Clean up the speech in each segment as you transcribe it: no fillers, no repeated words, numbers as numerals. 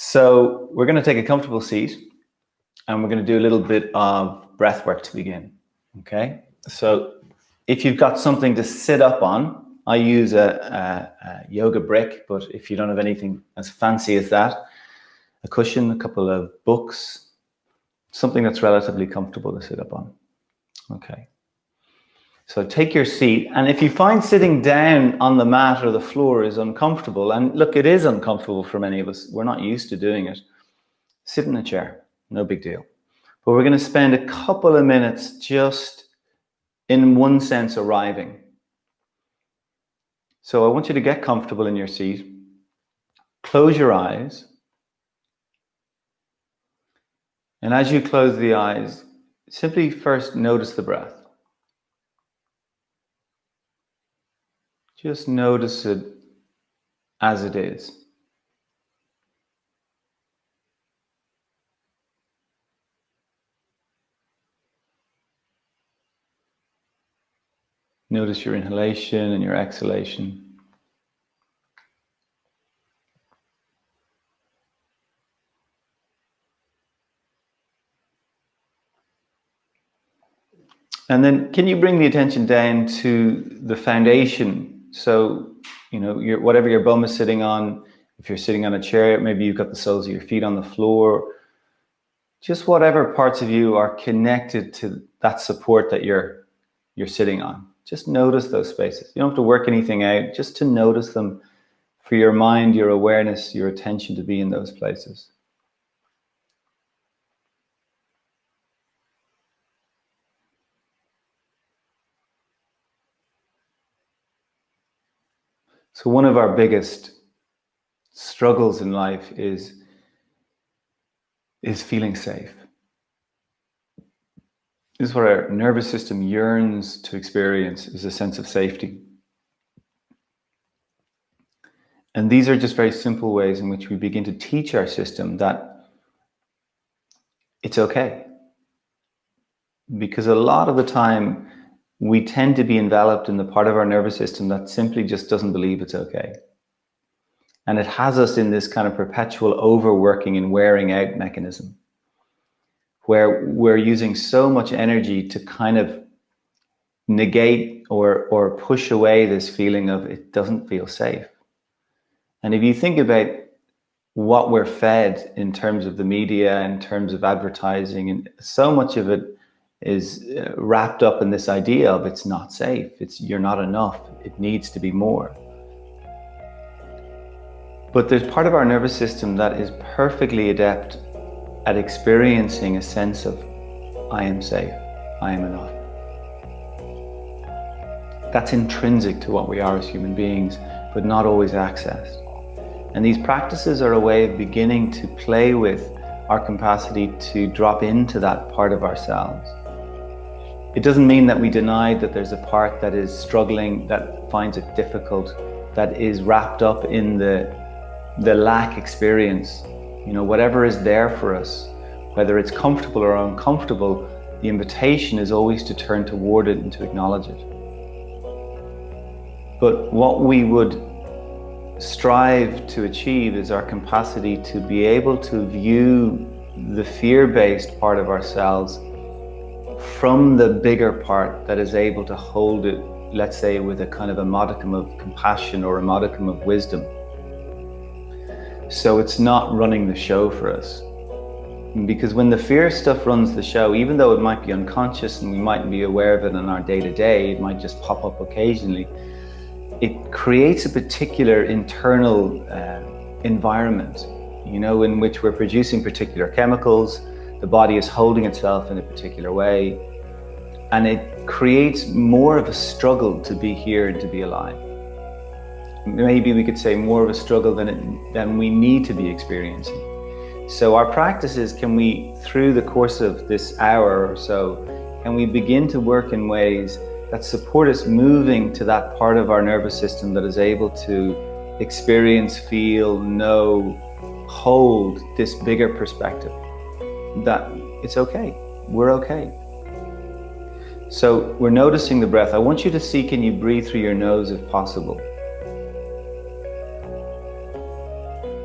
So we're going to take a comfortable seat and we're going to do a little bit of breath work to begin. Okay. So if you've got something to sit up on, I use a yoga brick, but if you don't have anything as fancy as that, a cushion, a couple of books, something that's relatively comfortable to sit up on. Okay. So take your seat, and if you find sitting down on the mat or the floor is uncomfortable, and look, it is uncomfortable for many of us, we're not used to doing it, sit in a chair, no big deal. But we're going to spend a couple of minutes just, in one sense, arriving. So I want you to get comfortable in your seat, close your eyes, and as you close the eyes, simply first notice the breath. Just notice it as it is. Notice your inhalation and your exhalation. And then can you bring the attention down to the foundation? So, whatever your bum is sitting on, if you're sitting on a chair, maybe you've got the soles of your feet on the floor. Just whatever parts of you are connected to that support that you're sitting on. Just notice those spaces. You don't have to work anything out, just to notice them for your mind, your awareness, your attention to be in those places. So one of our biggest struggles in life is feeling safe. This is what our nervous system yearns to experience, is a sense of safety. And these are just very simple ways in which we begin to teach our system that it's okay. Because a lot of the time, we tend to be enveloped in the part of our nervous system that simply just doesn't believe it's okay. And it has us in this kind of perpetual overworking and wearing out mechanism, where we're using so much energy to kind of negate or push away this feeling of it doesn't feel safe. And if you think about what we're fed in terms of the media, in terms of advertising, and so much of it is wrapped up in this idea of it's not safe, you're not enough, it needs to be more. But there's part of our nervous system that is perfectly adept at experiencing a sense of I am safe, I am enough. That's intrinsic to what we are as human beings, but not always accessed. And these practices are a way of beginning to play with our capacity to drop into that part of ourselves. It doesn't mean that we deny that there's a part that is struggling, that finds it difficult, that is wrapped up in the lack experience. Whatever is there for us, whether it's comfortable or uncomfortable, the invitation is always to turn toward it and to acknowledge it. But what we would strive to achieve is our capacity to be able to view the fear-based part of ourselves from the bigger part that is able to hold it, let's say, with a kind of a modicum of compassion or a modicum of wisdom. So it's not running the show for us. Because when the fear stuff runs the show, even though it might be unconscious and we mightn't be aware of it in our day-to-day, it might just pop up occasionally, it creates a particular internal environment, in which we're producing particular chemicals, the body is holding itself in a particular way, and it creates more of a struggle to be here and to be alive. Maybe we could say more of a struggle than we need to be experiencing. So our practice is, can we, through the course of this hour or so, can we begin to work in ways that support us moving to that part of our nervous system that is able to experience, feel, know, hold this bigger perspective, that it's okay, we're okay. So we're noticing the breath. I want you to see, can you breathe through your nose if possible?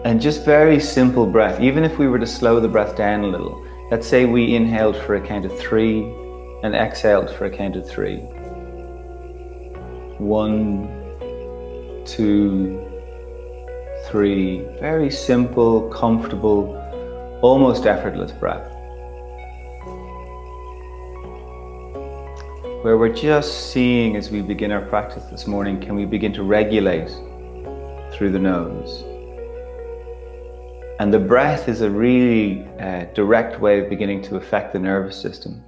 And just very simple breath. Even if we were to slow the breath down a little, let's say we inhaled for a count of 3 and exhaled for a count of 3. 1, 2, 3. Very simple, comfortable, almost effortless breath, where we're just seeing, as we begin our practice this morning, can we begin to regulate through the nose? And the breath is a really direct way of beginning to affect the nervous system,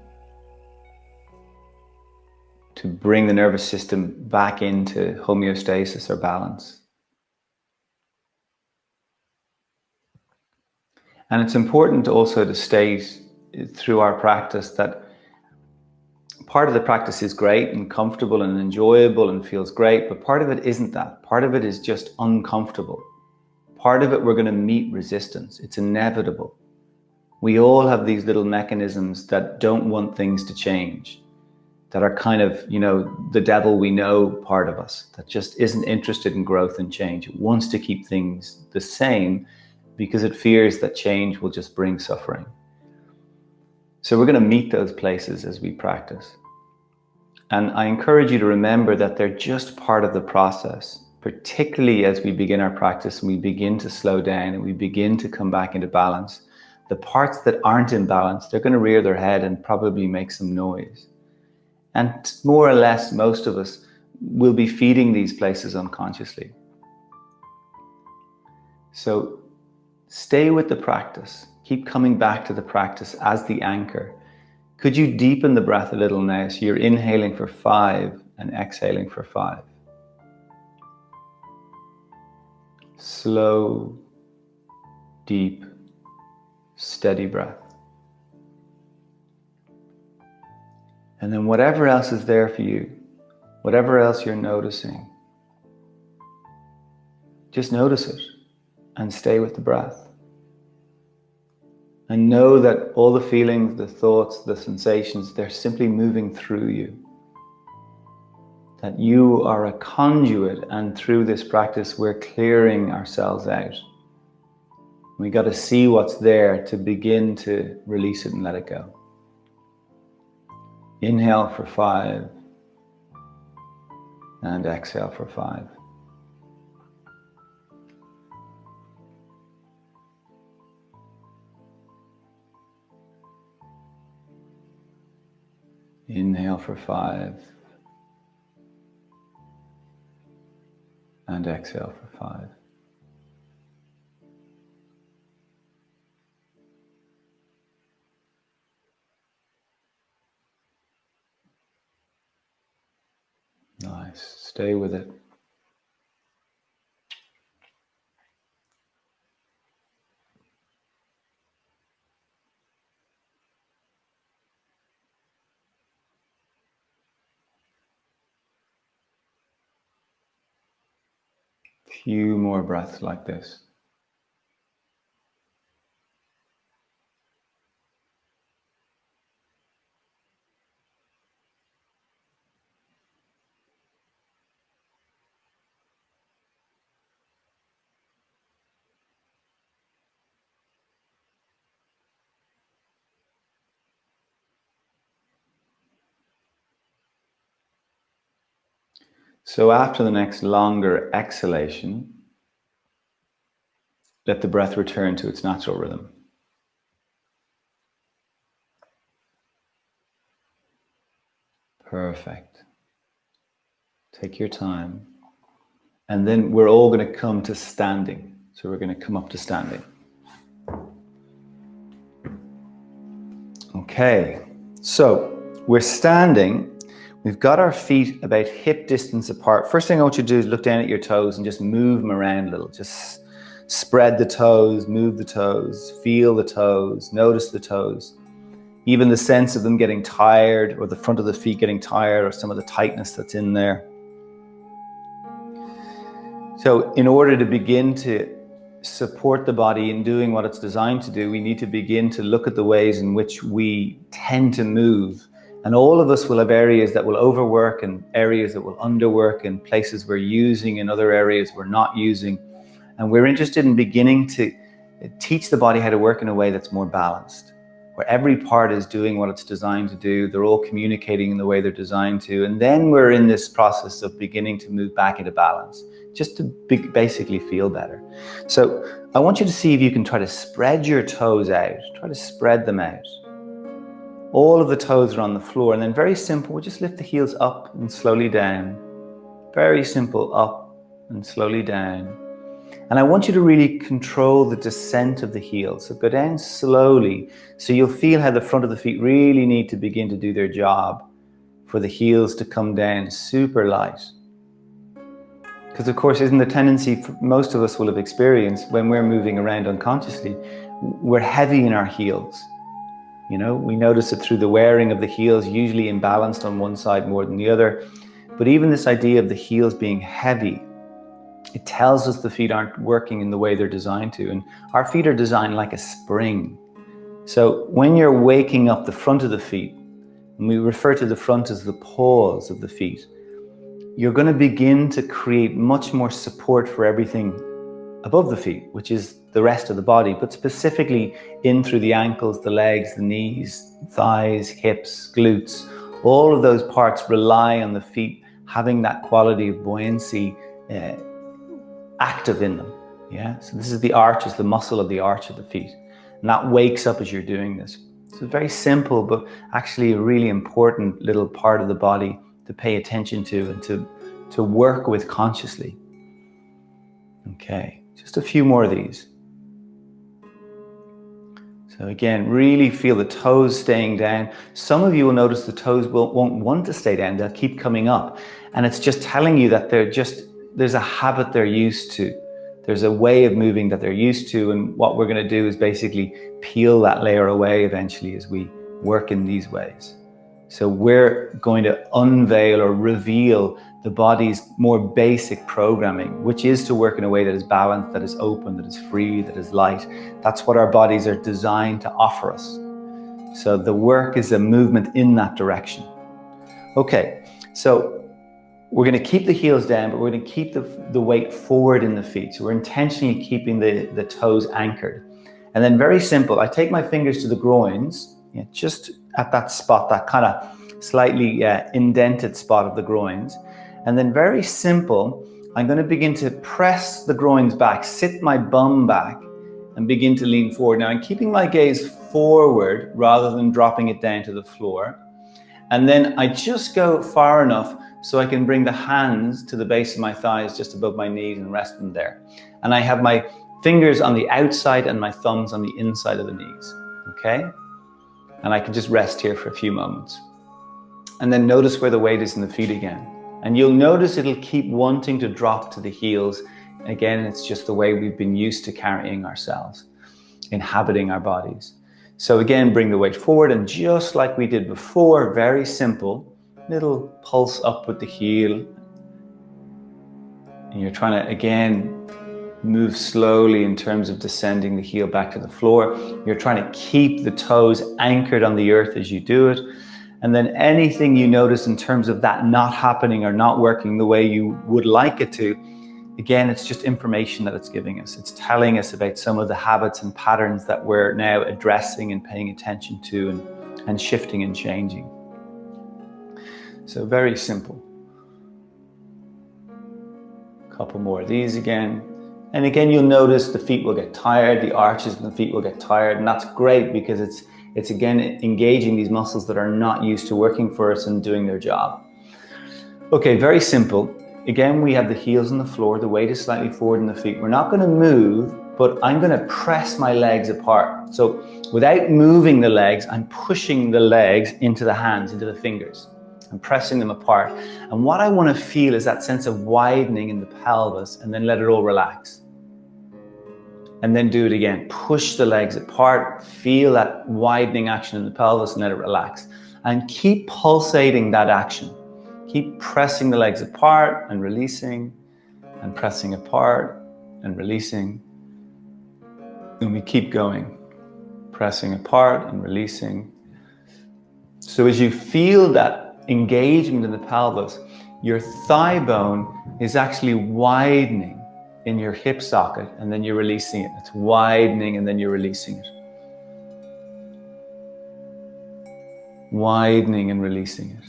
to bring the nervous system back into homeostasis or balance. And it's important also to state through our practice that part of the practice is great and comfortable and enjoyable and feels great, but part of it isn't that. Part of it is just uncomfortable. Part of it we're going to meet resistance. It's inevitable. We all have these little mechanisms that don't want things to change, that are kind of, the devil we know part of us, that just isn't interested in growth and change. It wants to keep things the same because it fears that change will just bring suffering. So we're going to meet those places as we practice. And I encourage you to remember that they're just part of the process, particularly as we begin our practice and we begin to slow down and we begin to come back into balance. The parts that aren't in balance, they're going to rear their head and probably make some noise. And more or less, most of us will be feeding these places unconsciously. So stay with the practice. Keep coming back to the practice as the anchor. Could you deepen the breath a little now? So you're inhaling for 5 and exhaling for 5. Slow, deep, steady breath. And then whatever else is there for you, whatever else you're noticing, just notice it and stay with the breath. And know that all the feelings, the thoughts, the sensations, they're simply moving through you. That you are a conduit, and through this practice we're clearing ourselves out. We got to see what's there to begin to release it and let it go. Inhale for 5 and exhale for 5. Inhale for 5 and exhale for 5. Nice. Stay with it. Few more breaths like this. So after the next longer exhalation, let the breath return to its natural rhythm. Perfect. Take your time. And then we're all going to come to standing. So we're going to come up to standing. Okay. So we're standing. We've got our feet about hip distance apart. First thing I want you to do is look down at your toes and just move them around a little. Just spread the toes, move the toes, feel the toes, notice the toes. Even the sense of them getting tired, or the front of the feet getting tired, or some of the tightness that's in there. So in order to begin to support the body in doing what it's designed to do, we need to begin to look at the ways in which we tend to move. And all of us will have areas that will overwork and areas that will underwork, and places we're using and other areas we're not using. And we're interested in beginning to teach the body how to work in a way that's more balanced, where every part is doing what it's designed to do. They're all communicating in the way they're designed to. And then we're in this process of beginning to move back into balance, just to basically feel better. So I want you to see if you can try to spread your toes out. Try to spread them out. All of the toes are on the floor. And then very simple, we'll just lift the heels up and slowly down. Very simple, up and slowly down. And I want you to really control the descent of the heels. So go down slowly, so you'll feel how the front of the feet really need to begin to do their job for the heels to come down super light. Because of course, isn't the tendency most of us will have experienced when we're moving around unconsciously, we're heavy in our heels. You know, we notice it through the wearing of the heels, usually imbalanced on one side more than the other. But even this idea of the heels being heavy, it tells us the feet aren't working in the way they're designed to. And our feet are designed like a spring. So when you're waking up the front of the feet, and we refer to the front as the paws of the feet, you're going to begin to create much more support for everything above the feet, which is the rest of the body, but specifically in through the ankles, the legs, the knees, thighs, hips, glutes. All of those parts rely on the feet having that quality of buoyancy active in them. Yeah. So this is the arch, is the muscle of the arch of the feet. And that wakes up as you're doing this. So it's very simple, but actually a really important little part of the body to pay attention to and to work with consciously. Okay, just a few more of these. So again, really feel the toes staying down. Some of you will notice the toes won't want to stay down. They'll keep coming up. And it's just telling you that there's a habit they're used to. There's a way of moving that they're used to. And what we're going to do is basically peel that layer away eventually as we work in these ways. So we're going to unveil or reveal the body's more basic programming, which is to work in a way that is balanced, that is open, that is free, that is light. That's what our bodies are designed to offer us. So the work is a movement in that direction. Okay, so we're going to keep the heels down, but we're going to keep the weight forward in the feet. So we're intentionally keeping the toes anchored. And then very simple, I take my fingers to the groins, just at that spot, that kind of slightly indented spot of the groins. And then very simple, I'm going to begin to press the groins back, sit my bum back and begin to lean forward. Now I'm keeping my gaze forward rather than dropping it down to the floor. And then I just go far enough so I can bring the hands to the base of my thighs just above my knees and rest them there. And I have my fingers on the outside and my thumbs on the inside of the knees. Okay? And I can just rest here for a few moments. And then notice where the weight is in the feet again. And you'll notice it'll keep wanting to drop to the heels. Again, it's just the way we've been used to carrying ourselves, inhabiting our bodies. So again, bring the weight forward, and just like we did before, very simple, little pulse up with the heel. And you're trying to, again, move slowly in terms of descending the heel back to the floor. You're trying to keep the toes anchored on the earth as you do it. And then anything you notice in terms of that not happening or not working the way you would like it to, again, it's just information that it's giving us. It's telling us about some of the habits and patterns that we're now addressing and paying attention to and shifting and changing. So very simple. A couple more of these again. And again, you'll notice the feet will get tired, the arches in the feet will get tired, and that's great because it's again engaging these muscles that are not used to working for us and doing their job. Okay, very simple. Again, we have the heels on the floor, the weight is slightly forward in the feet. We're not going to move, but I'm going to press my legs apart. So without moving the legs, I'm pushing the legs into the hands, into the fingers. I'm pressing them apart. And what I want to feel is that sense of widening in the pelvis, and then let it all relax. And then do it again. Push the legs apart, feel that widening action in the pelvis and let it relax. And keep pulsating that action. Keep pressing the legs apart and releasing, and pressing apart and releasing. And we keep going. Pressing apart and releasing. So as you feel that engagement in the pelvis, your thigh bone is actually widening in your hip socket, and then you're releasing it. It's widening, and then you're releasing it. Widening and releasing it.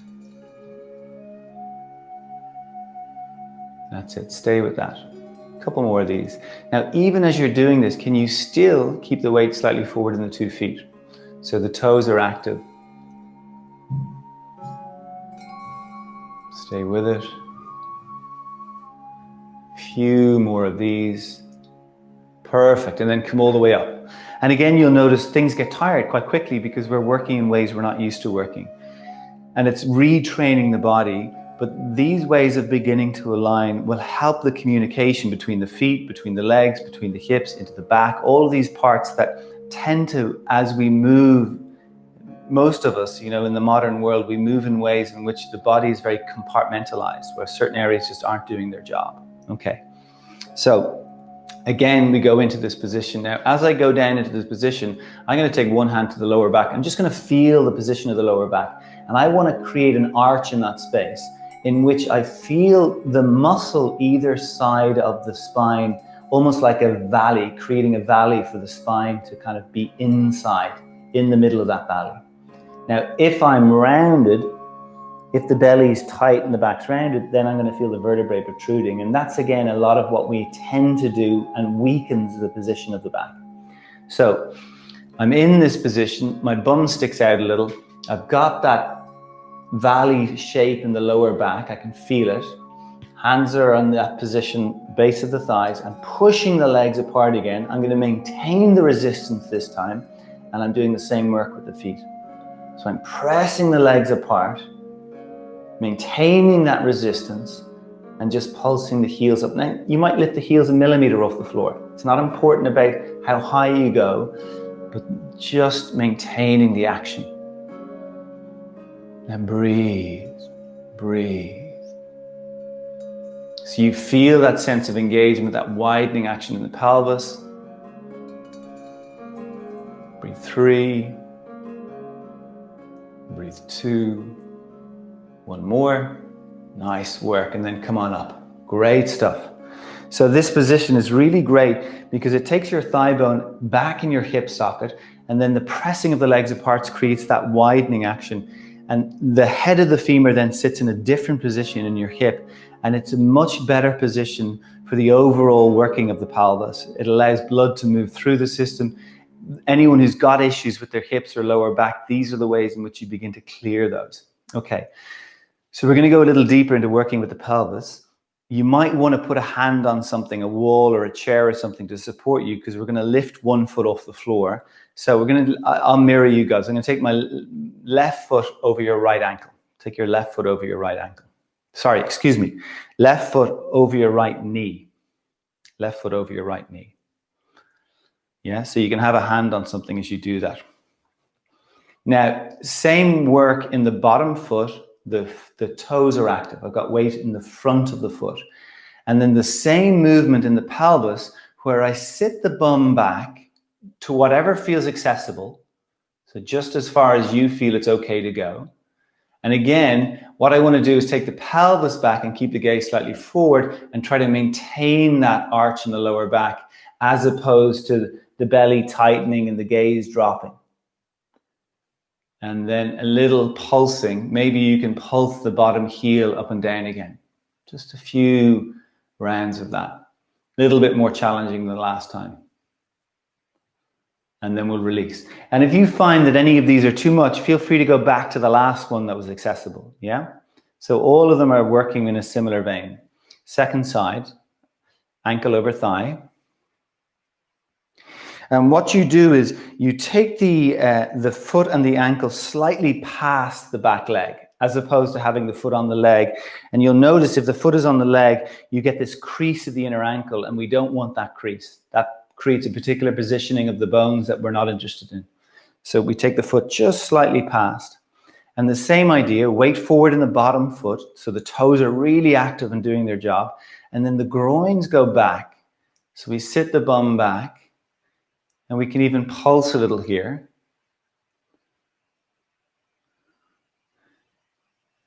That's it. Stay with that. A couple more of these. Now, even as you're doing this, can you still keep the weight slightly forward in the 2 feet? So the toes are active. Stay with it. Few more of these. Perfect. And then come all the way up. And again, you'll notice things get tired quite quickly because we're working in ways we're not used to working. And it's retraining the body. But these ways of beginning to align will help the communication between the feet, between the legs, between the hips, into the back, all of these parts that tend to, as we move, most of us, in the modern world, we move in ways in which the body is very compartmentalized, where certain areas just aren't doing their job. Okay. So again, we go into this position. Now, as I go down into this position, I'm going to take one hand to the lower back. I'm just going to feel the position of the lower back. And I want to create an arch in that space in which I feel the muscle either side of the spine, almost like a valley, creating a valley for the spine to kind of be inside, in the middle of that valley. Now, if I'm rounded, if the belly is tight and the back's rounded, then I'm going to feel the vertebrae protruding. And that's, again, a lot of what we tend to do and weakens the position of the back. So I'm in this position, my bum sticks out a little. I've got that valley shape in the lower back. I can feel it. Hands are on that position, base of the thighs. I'm pushing the legs apart again. I'm going to maintain the resistance this time. And I'm doing the same work with the feet. So I'm pressing the legs apart, maintaining that resistance, and just pulsing the heels up. Now, you might lift the heels a millimeter off the floor. It's not important about how high you go, but just maintaining the action. Now breathe, breathe. So you feel that sense of engagement, that widening action in the pelvis. Breathe 3. Breathe 2. One more. Nice work. And then come on up. Great stuff. So this position is really great because it takes your thigh bone back in your hip socket, and then the pressing of the legs apart creates that widening action. And the head of the femur then sits in a different position in your hip, and it's a much better position for the overall working of the pelvis. It allows blood to move through the system. Anyone who's got issues with their hips or lower back, these are the ways in which you begin to clear those. Okay, so we're going to go a little deeper into working with the pelvis. You might want to put a hand on something, a wall or a chair or something to support you, because we're going to lift one foot off the floor. So I'll mirror you guys. I'm going to take my left foot over your right ankle. Take your left foot over your right ankle. Sorry, excuse me. Left foot over your right knee. Left foot over your right knee. Yeah, so you can have a hand on something as you do that. Now, same work in the bottom foot. The toes are active. I've got weight in the front of the foot. And then the same movement in the pelvis, where I sit the bum back to whatever feels accessible. So just as far as you feel it's okay to go. And again, what I want to do is take the pelvis back and keep the gaze slightly forward and try to maintain that arch in the lower back, as opposed to the belly tightening and the gaze dropping. And then a little pulsing. Maybe you can pulse the bottom heel up and down again. Just a few rounds of that. A little bit more challenging than the last time. And then we'll release. And if you find that any of these are too much, feel free to go back to the last one that was accessible. Yeah? So all of them are working in a similar vein. Second side, ankle over thigh. And what you do is you take the foot and the ankle slightly past the back leg, as opposed to having the foot on the leg. And you'll notice if the foot is on the leg, you get this crease of the inner ankle, and we don't want that crease. That creates a particular positioning of the bones that we're not interested in. So we take the foot just slightly past. And the same idea, weight forward in the bottom foot, so the toes are really active and doing their job. And then the groins go back. So we sit the bum back. And we can even pulse a little here.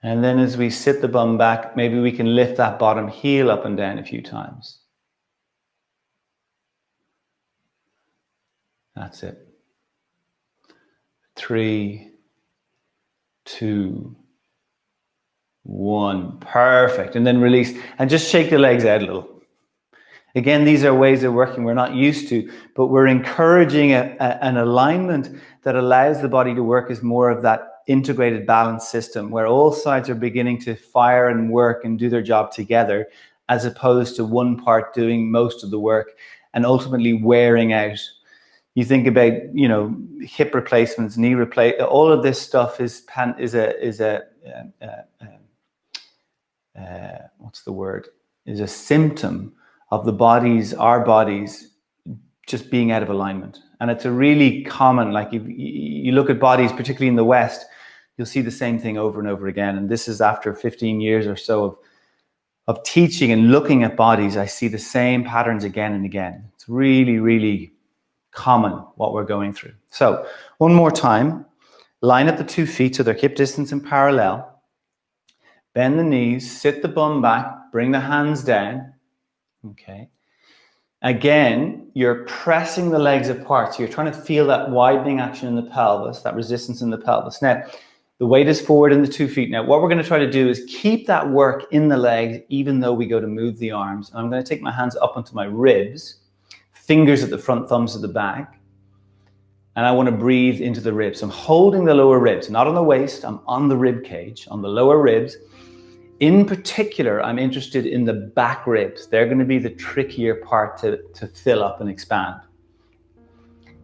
And then as we sit the bum back, maybe we can lift that bottom heel up and down a few times. That's it. 3, 2, 1. Perfect. And then release. And just shake the legs out a little. Again, these are ways of working we're not used to, but we're encouraging an alignment that allows the body to work as more of that integrated balance system where all sides are beginning to fire and work and do their job together, as opposed to one part doing most of the work and ultimately wearing out. You think about, hip replacements, knee replacement, all of this stuff is a symptom of our bodies just being out of alignment. And it's a really common, like if you look at bodies, particularly in the West, you'll see the same thing over and over again. And this is after 15 years or so of teaching and looking at bodies, I see the same patterns again and again. It's really, really common what we're going through. So one more time, line up the 2 feet so they're hip distance and parallel. Bend the knees, sit the bum back, bring the hands down. Okay. Again, you're pressing the legs apart. So you're trying to feel that widening action in the pelvis, that resistance in the pelvis. Now, the weight is forward in the 2 feet. Now, what we're going to try to do is keep that work in the legs, even though we go to move the arms. And I'm going to take my hands up onto my ribs, fingers at the front, thumbs at the back. And I want to breathe into the ribs. I'm holding the lower ribs, not on the waist. I'm on the rib cage, on the lower ribs. In particular, I'm interested in the back ribs. They're going to be the trickier part to fill up and expand.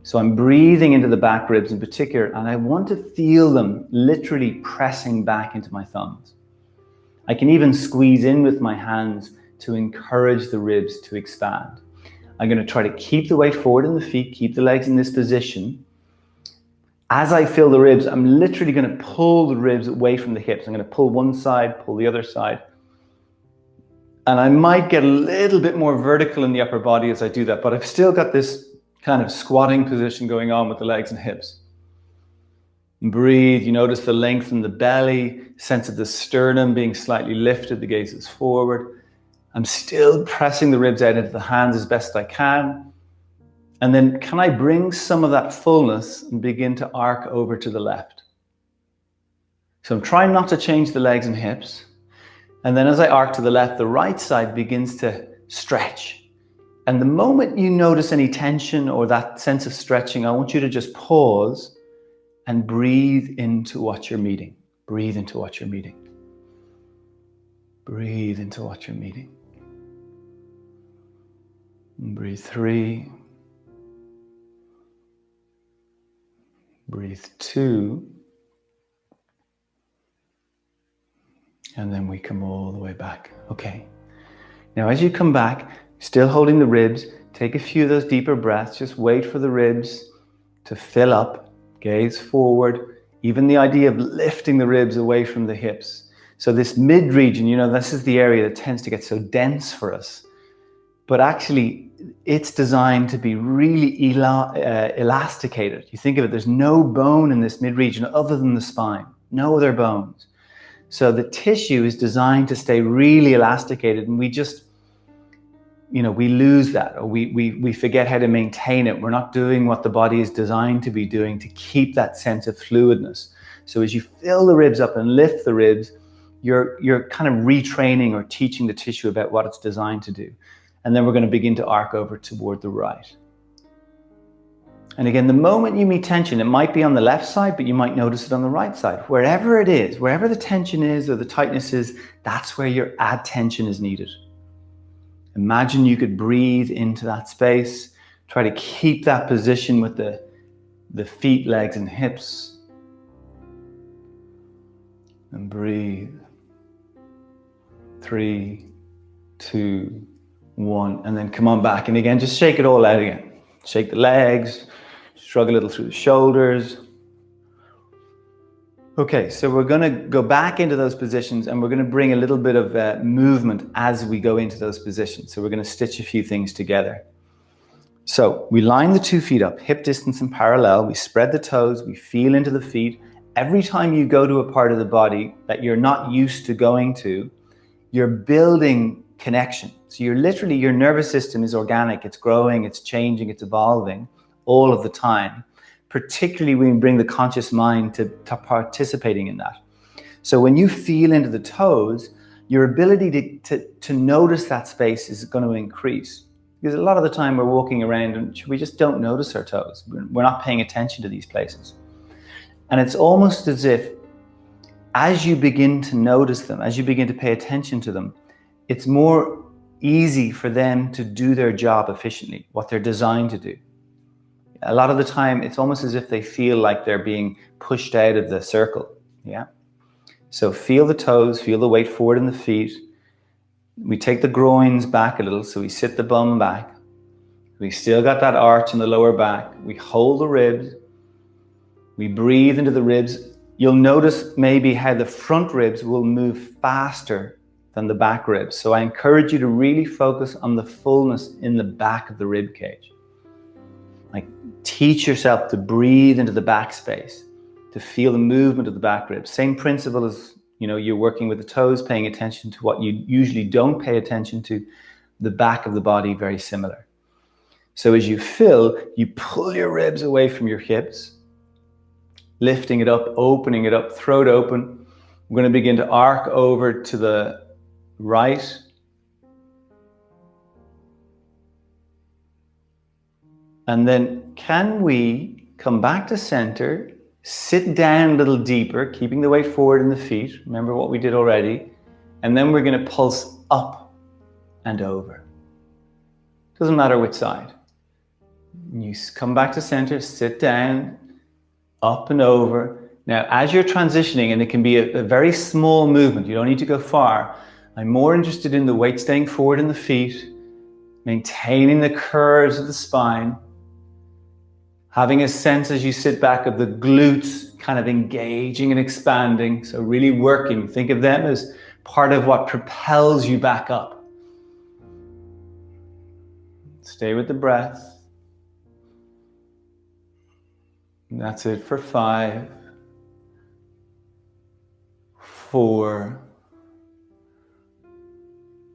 So I'm breathing into the back ribs in particular, and I want to feel them literally pressing back into my thumbs. I can even squeeze in with my hands to encourage the ribs to expand. I'm going to try to keep the weight forward in the feet, keep the legs in this position. As I feel the ribs, I'm literally going to pull the ribs away from the hips. I'm going to pull one side, pull the other side. And I might get a little bit more vertical in the upper body as I do that, but I've still got this kind of squatting position going on with the legs and hips. And breathe. You notice the length in the belly, sense of the sternum being slightly lifted, the gaze is forward. I'm still pressing the ribs out into the hands as best I can. And then can I bring some of that fullness and begin to arc over to the left? So I'm trying not to change the legs and hips. And then as I arc to the left, the right side begins to stretch. And the moment you notice any tension or that sense of stretching, I want you to just pause and breathe into what you're meeting. Breathe into what you're meeting. Breathe into what you're meeting. And breathe 3. Breathe 2. And then we come all the way back. Okay. Now as you come back, still holding the ribs, take a few of those deeper breaths. Just wait for the ribs to fill up. Gaze forward. Even the idea of lifting the ribs away from the hips. So this mid region, this is the area that tends to get so dense for us. But actually, it's designed to be really elasticated. You think of it, there's no bone in this mid region other than the spine. No other bones. So the tissue is designed to stay really elasticated, and we just, we lose that, or we forget how to maintain it. We're not doing what the body is designed to be doing to keep that sense of fluidness. So as you fill the ribs up and lift the ribs, you're kind of retraining or teaching the tissue about what it's designed to do. And then we're going to begin to arc over toward the right. And again, the moment you meet tension, it might be on the left side, but you might notice it on the right side. Wherever it is, wherever the tension is or the tightness is, that's where your add tension is needed. Imagine you could breathe into that space. Try to keep that position with the feet, legs, and hips. And breathe. 3, 2, 1, and then come on back. And again, just shake it all out again. Shake the legs, shrug a little through the shoulders. Okay, so we're going to go back into those positions, and we're going to bring a little bit of movement as we go into those positions. So we're going to stitch a few things together. So we line the 2 feet up, hip distance and parallel. We spread the toes, we feel into the feet. Every time you go to a part of the body that you're not used to going to, you're building connection. So your nervous system is organic, it's growing, it's changing, it's evolving. all of the time, particularly when we bring the conscious mind to participating in that. So when you feel into the toes, your ability to notice that space is going to increase. Because a lot of the time we're walking around and we just don't notice our toes. We're not paying attention to these places. And it's almost as if as you begin to notice them, as you begin to pay attention to them, it's more easy for them to do their job efficiently, what they're designed to do. A lot of the time, it's almost as if they feel like they're being pushed out of the circle. Yeah. So feel the toes, feel the weight forward in the feet. We take the groins back a little, so we sit the bum back. We still got that arch in the lower back. We hold the ribs. We breathe into the ribs. You'll notice maybe how the front ribs will move faster than the back ribs. So I encourage you to really focus on the fullness in the back of the rib cage. Like, teach yourself to breathe into the back space, to feel the movement of the back ribs. Same principle as, you're working with the toes, paying attention to what you usually don't pay attention to. The back of the body, very similar. So as you fill, you pull your ribs away from your hips, lifting it up, opening it up, throat open. We're going to begin to arc over to the right. And then can we come back to center, sit down a little deeper, keeping the weight forward in the feet. Remember what we did already. And then we're going to pulse up and over. Doesn't matter which side. You come back to center, sit down, up and over. Now, as you're transitioning, and it can be a very small movement, you don't need to go far. I'm more interested in the weight staying forward in the feet, maintaining the curves of the spine, having a sense as you sit back of the glutes kind of engaging and expanding. So really working, think of them as part of what propels you back up. Stay with the breath. And that's it for 5, 4,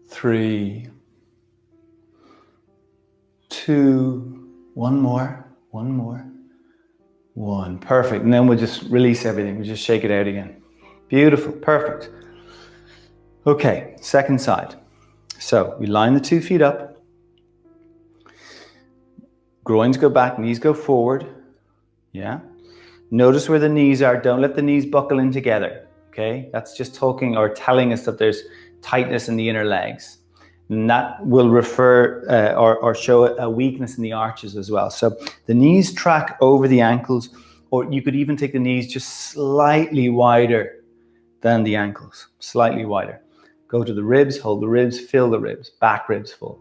3, 2, one more. 1. Perfect. And then we'll just release everything. We'll just shake it out again. Beautiful. Perfect. Okay, second side. So we line the 2 feet up. Groins go back, knees go forward. Yeah. Notice where the knees are. Don't let the knees buckle in together. Okay. That's just talking or telling us that there's tightness in the inner legs. And that will refer or show a weakness in the arches as well. So the knees track over the ankles, or you could even take the knees just slightly wider than the ankles, slightly wider. Go to the ribs, hold the ribs, fill the ribs, back ribs full.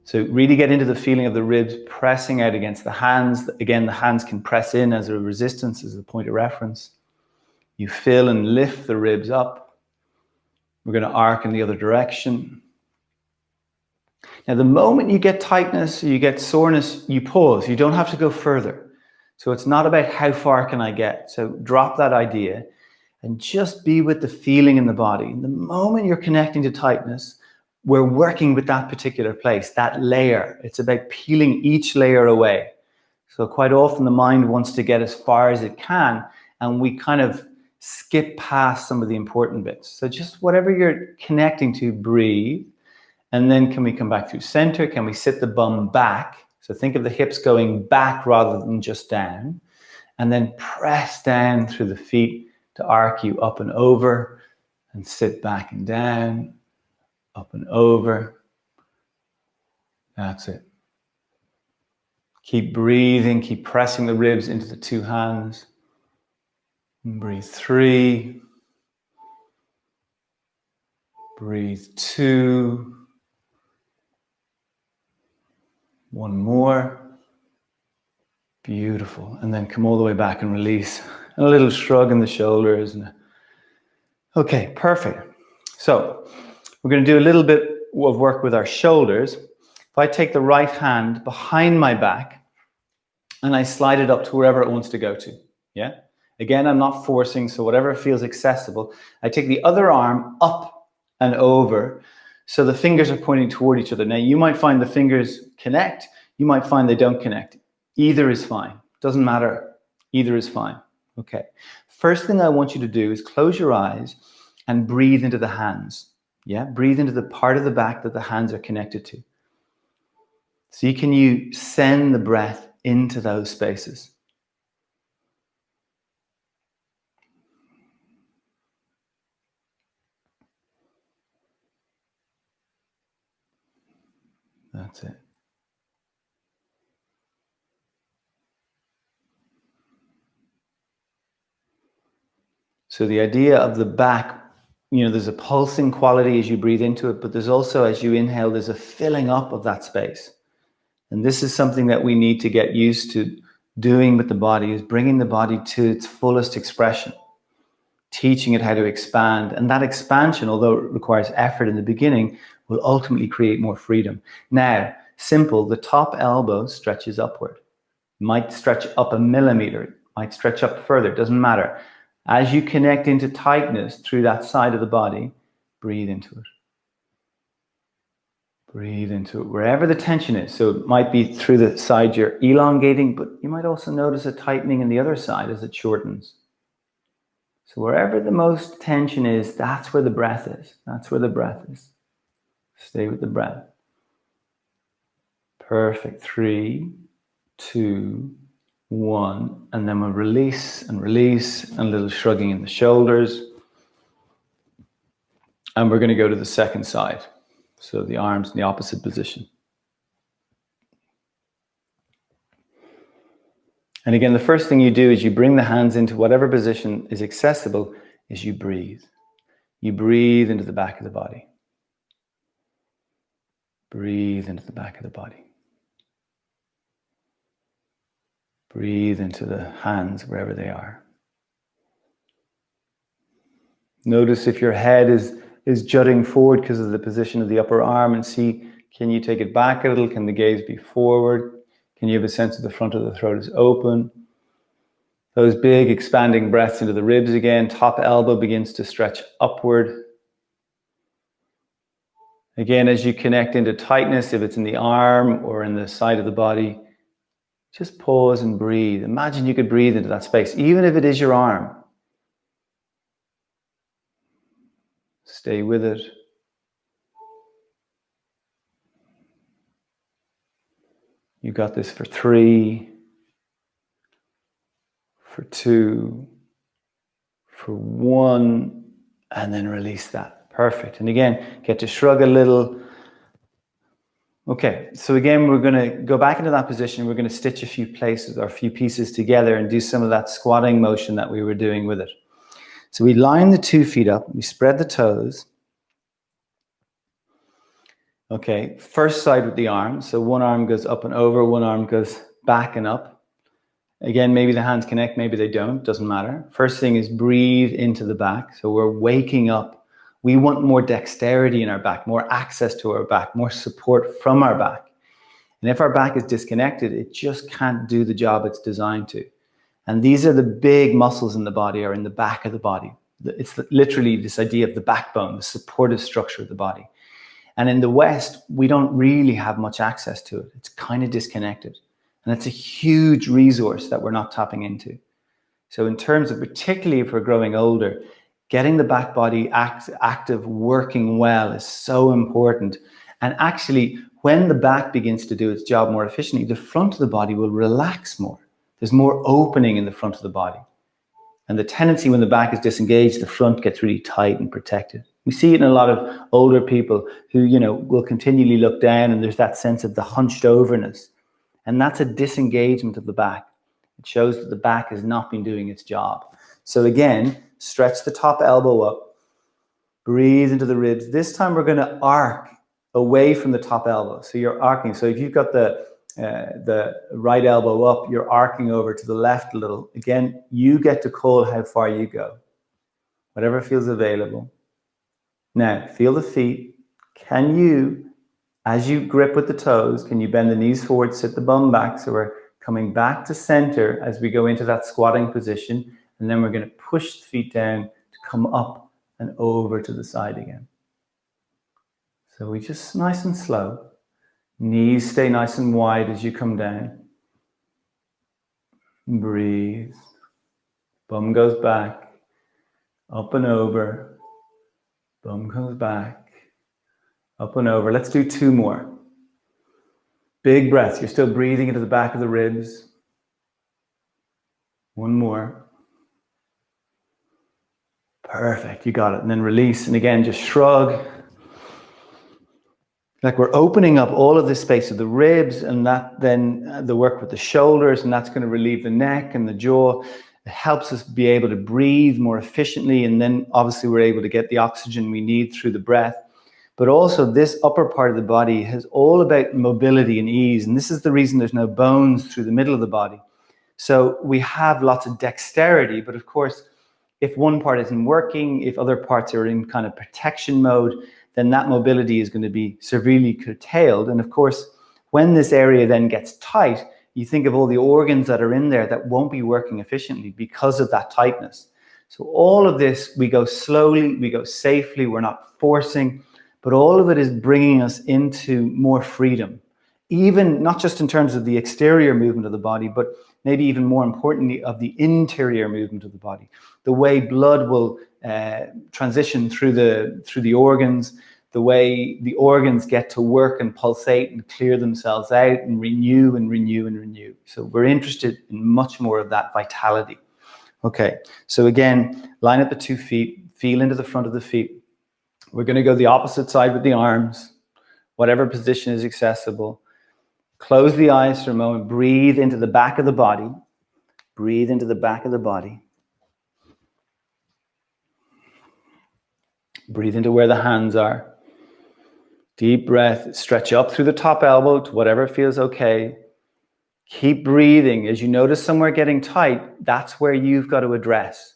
So really get into the feeling of the ribs pressing out against the hands. Again, the hands can press in as a resistance, as a point of reference. You fill and lift the ribs up. We're going to arc in the other direction. Now, the moment you get tightness, you get soreness, you pause. You don't have to go further. So it's not about how far can I get. So drop that idea and just be with the feeling in the body. And the moment you're connecting to tightness, we're working with that particular place, that layer. It's about peeling each layer away. So quite often the mind wants to get as far as it can, and we kind of skip past some of the important bits. So just whatever you're connecting to, breathe. And then can we come back through center? Can we sit the bum back? So think of the hips going back rather than just down. And then press down through the feet to arc you up and over, and sit back and down, up and over. That's it. Keep breathing, keep pressing the ribs into the 2 hands. And breathe 3. Breathe 2. 1 more. Beautiful. And then come all the way back and release. And a little shrug in the shoulders. Okay, perfect. So we're going to do a little bit of work with our shoulders. If I take the right hand behind my back and I slide it up to wherever it wants to go to. Yeah. Again, I'm not forcing, so whatever feels accessible. I take the other arm up and over, so the fingers are pointing toward each other. Now, you might find the fingers connect. You might find they don't connect. Either is fine. Doesn't matter. Either is fine. Okay. First thing I want you to do is close your eyes and breathe into the hands. Yeah, breathe into the part of the back that the hands are connected to. So can you send the breath into those spaces? That's it. So the idea of the back, there's a pulsing quality as you breathe into it, but there's also, as you inhale, there's a filling up of that space. And this is something that we need to get used to doing with the body, is bringing the body to its fullest expression, teaching it how to expand. And that expansion, although it requires effort in the beginning, will ultimately create more freedom. Now, simple, the top elbow stretches upward. It might stretch up a millimeter, it might stretch up further, it doesn't matter. As you connect into tightness through that side of the body, breathe into it. Breathe into it, wherever the tension is. So it might be through the side you're elongating, but you might also notice a tightening in the other side as it shortens. So wherever the most tension is, that's where the breath is. That's where the breath is. Stay with the breath. Perfect. 3, 2, 1. And then we'll release, and a little shrugging in the shoulders. And we're going to go to the second side. So the arms in the opposite position. And again, the first thing you do is you bring the hands into whatever position is accessible, is you breathe. You breathe into the back of the body. Breathe into the back of the body. Breathe into the hands wherever they are. Notice if your head is jutting forward because of the position of the upper arm, and see, can you take it back a little? Can the gaze be forward? Can you have a sense of the front of the throat is open? Those big expanding breaths into the ribs again. Top elbow begins to stretch upward. Again, as you connect into tightness, if it's in the arm or in the side of the body, just pause and breathe. Imagine you could breathe into that space, even if it is your arm. Stay with it. You got this for 3, for 2, for 1, and then release that. Perfect. And again, get to shrug a little. Okay, so again, we're going to go back into that position. We're going to stitch a few places or a few pieces together and do some of that squatting motion that we were doing with it. So we line the 2 feet up, we spread the toes. Okay, first side with the arm. So one arm goes up and over, one arm goes back and up. Again, maybe the hands connect, maybe they don't, doesn't matter. First thing is breathe into the back. So we're waking up. We want more dexterity in our back, more access to our back, more support from our back. And if our back is disconnected, it just can't do the job it's designed to. And these are the big muscles in the body, or in the back of the body. It's literally this idea of the backbone, the supportive structure of the body. And in the West, we don't really have much access to it. It's kind of disconnected. And it's a huge resource that we're not tapping into. So in terms of, particularly if we're growing older, getting the back body active, working well is so important. And actually, when the back begins to do its job more efficiently, the front of the body will relax more. There's more opening in the front of the body. And the tendency when the back is disengaged, the front gets really tight and protected. We see it in a lot of older people who, will continually look down, and there's that sense of the hunched overness. And that's a disengagement of the back. It shows that the back has not been doing its job. So again, stretch the top elbow up, breathe into the ribs. This time we're going to arc away from the top elbow. So you're arcing. So if you've got the right elbow up, you're arcing over to the left a little. Again, you get to call how far you go, whatever feels available. Now, feel the feet. Can you, as you grip with the toes, can you bend the knees forward, sit the bum back? So we're coming back to center as we go into that squatting position. And then we're going to push the feet down to come up and over to the side again. So we just nice and slow. Knees stay nice and wide as you come down. Breathe. Bum goes back. Up and over. Bum comes back. Up and over. Let's do 2 more. Big breaths. You're still breathing into the back of the ribs. 1 more. Perfect. You got it. And then release. And again, just shrug. Like we're opening up all of this space of the ribs, and that then the work with the shoulders, and that's going to relieve the neck and the jaw. It helps us be able to breathe more efficiently, and then obviously we're able to get the oxygen we need through the breath. But also this upper part of the body is all about mobility and ease, and this is the reason there's no bones through the middle of the body. So we have lots of dexterity, but of course, if one part isn't working, if other parts are in kind of protection mode, then that mobility is going to be severely curtailed. And of course, when this area then gets tight, you think of all the organs that are in there that won't be working efficiently because of that tightness. So all of this, we go slowly, we go safely, we're not forcing, but all of it is bringing us into more freedom. Even not just in terms of the exterior movement of the body, but maybe even more importantly of the interior movement of the body. The way blood will transition through the organs, the way the organs get to work and pulsate and clear themselves out and renew and renew and renew. So we're interested in much more of that vitality. Okay, so again, line up the 2 feet, feel into the front of the feet. We're going to go the opposite side with the arms, whatever position is accessible. Close the eyes for a moment, breathe into the back of the body. Breathe into the back of the body. Breathe into where the hands are. Deep breath, stretch up through the top elbow to whatever feels okay. Keep breathing. As you notice somewhere getting tight, that's where you've got to address.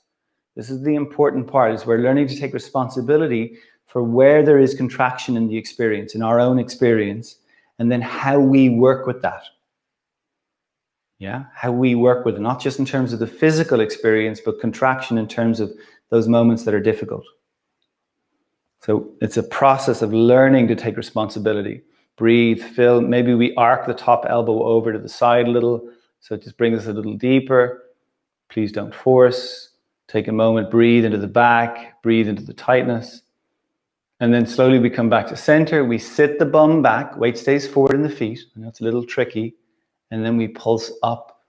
This is the important part, is we're learning to take responsibility for where there is contraction in the experience, in our own experience, and then how we work with that. Yeah, how we work with it, not just in terms of the physical experience, but contraction in terms of those moments that are difficult. So it's a process of learning to take responsibility. Breathe, fill. Maybe we arc the top elbow over to the side a little, so it just brings us a little deeper. Please don't force. Take a moment, breathe into the back, breathe into the tightness. And then slowly we come back to center. We sit the bum back, weight stays forward in the feet. I know it's a little tricky. And then we pulse up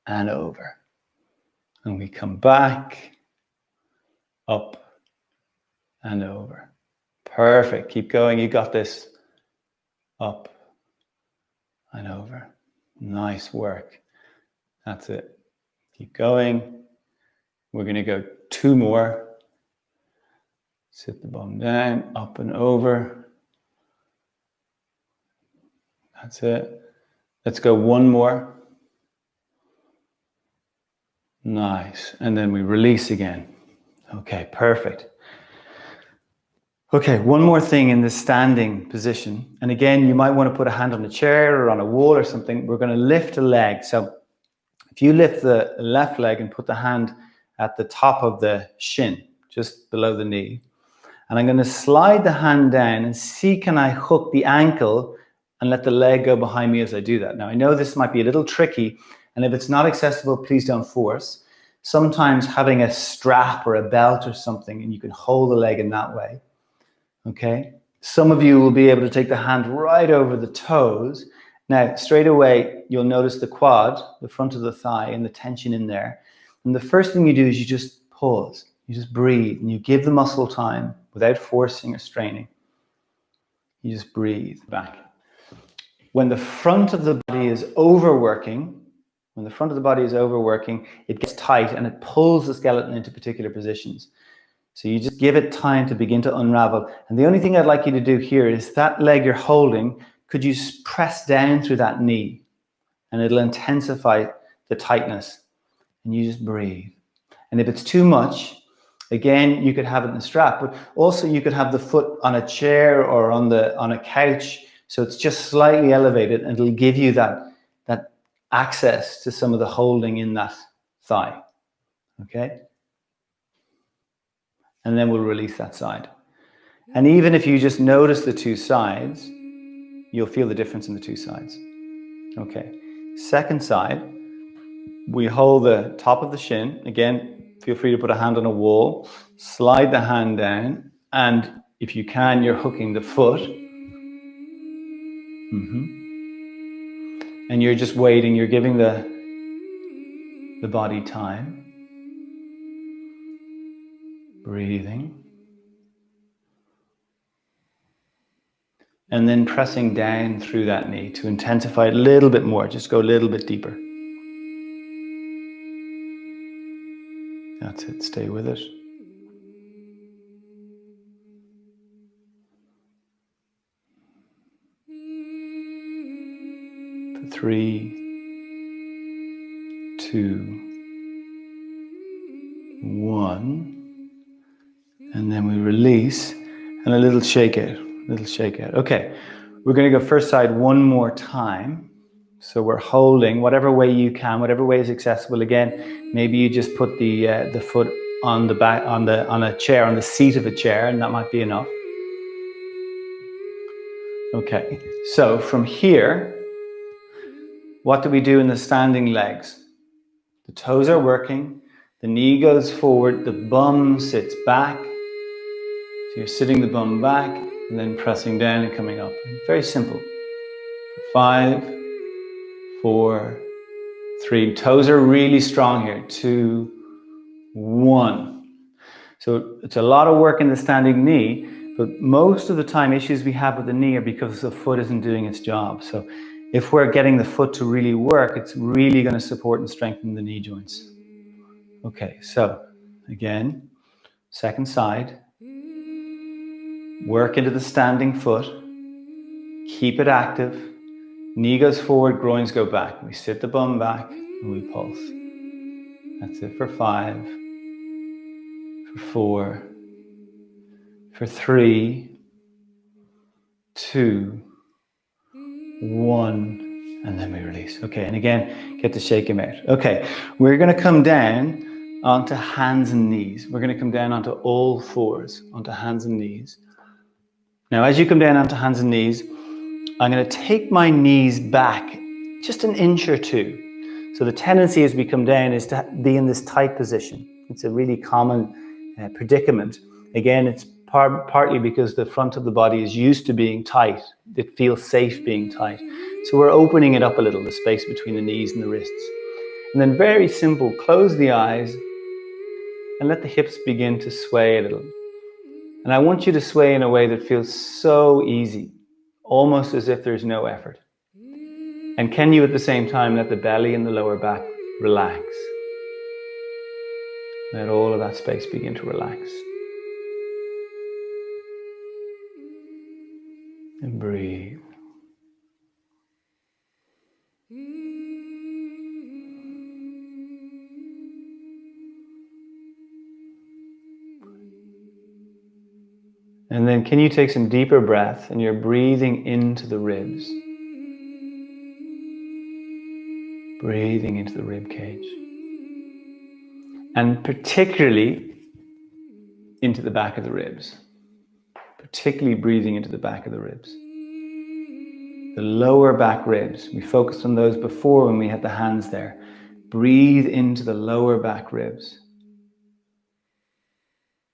and over. And we come back, up and over. Perfect. Keep going. You got this. Up and over. Nice work. That's it. Keep going. We're going to go 2 more. Sit the bum down, up and over. That's it. Let's go 1 more. Nice. And then we release again. Okay, perfect. Okay, 1 more thing in this standing position. And again, you might want to put a hand on a chair or on a wall or something. We're going to lift a leg. So if you lift the left leg and put the hand at the top of the shin, just below the knee. And I'm going to slide the hand down and see, can I hook the ankle and let the leg go behind me as I do that. Now, I know this might be a little tricky, and if it's not accessible, please don't force. Sometimes having a strap or a belt or something, and you can hold the leg in that way. Okay? Some of you will be able to take the hand right over the toes. Now, straight away, you'll notice the quad, the front of the thigh, and the tension in there. And the first thing you do is you just pause. You just breathe, and you give the muscle time without forcing or straining. You just breathe back. When the front of the body is overworking, it gets tight and it pulls the skeleton into particular positions. So you just give it time to begin to unravel. And the only thing I'd like you to do here is that leg you're holding, could you press down through that knee? And it'll intensify the tightness. And you just breathe. And if it's too much, again, you could have it in a strap, but also you could have the foot on a chair or on a couch. So it's just slightly elevated, and it'll give you that access to some of the holding in that thigh. Okay? And then we'll release that side. And even if you just notice the 2 sides, you'll feel the difference in the 2 sides. Okay. Second side. We hold the top of the shin. Again, feel free to put a hand on a wall, slide the hand down, and if you can, you're hooking the foot. And you're just waiting, you're giving the body time. Breathing. And then pressing down through that knee to intensify it a little bit more, just go a little bit deeper. That's it, stay with it. For 3, 2, 1. And then we release and a little shake out, Okay, we're going to go first side one more time. So we're holding whatever way you can, whatever way is accessible. Again, maybe you just put the foot on the back, on a chair, on the seat of a chair, and that might be enough. Okay, so from here, what do we do in the standing legs? The toes are working, the knee goes forward, the bum sits back. So you're sitting the bum back and then pressing down and coming up. Very simple. 5, 4, 3. Toes are really strong here. 2, 1. So it's a lot of work in the standing knee, but most of the time issues we have with the knee are because the foot isn't doing its job. So if we're getting the foot to really work, it's really going to support and strengthen the knee joints. Okay, so again, second side. Work into the standing foot. Keep it active. Knee goes forward, groins go back. We sit the bum back and we pulse. That's it for 5, for 4, for 3, 2, 1, and then we release. Okay, and again, get to shake him out. Okay, we're going to come down onto hands and knees. We're going to come down onto all fours, onto hands and knees. Now, as you come down onto hands and knees, I'm going to take my knees back just an inch or 2. So the tendency as we come down is to be in this tight position. It's a really common predicament. Again, it's partly because the front of the body is used to being tight. It feels safe being tight. So we're opening it up a little, the space between the knees and the wrists. And then very simple, close the eyes and let the hips begin to sway a little. And I want you to sway in a way that feels so easy, almost as if there's no effort. And can you at the same time let the belly and the lower back relax? Let all of that space begin to relax. And breathe. And then can you take some deeper breath and you're breathing into the ribs. Breathing into the rib cage. And particularly into the back of the ribs. Particularly breathing into the back of the ribs. The lower back ribs. We focused on those before when we had the hands there. Breathe into the lower back ribs.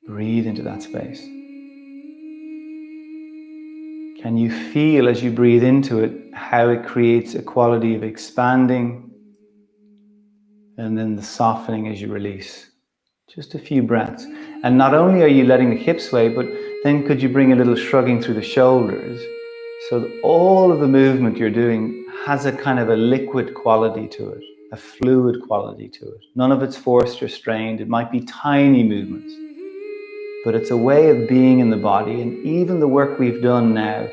Breathe into that space. Can you feel as you breathe into it how it creates a quality of expanding and then the softening as you release? Just a few breaths. And not only are you letting the hips sway, but then could you bring a little shrugging through the shoulders so that all of the movement you're doing has a kind of a liquid quality to it, a fluid quality to it. None of it's forced or strained. It might be tiny movements. But it's a way of being in the body, and even the work we've done now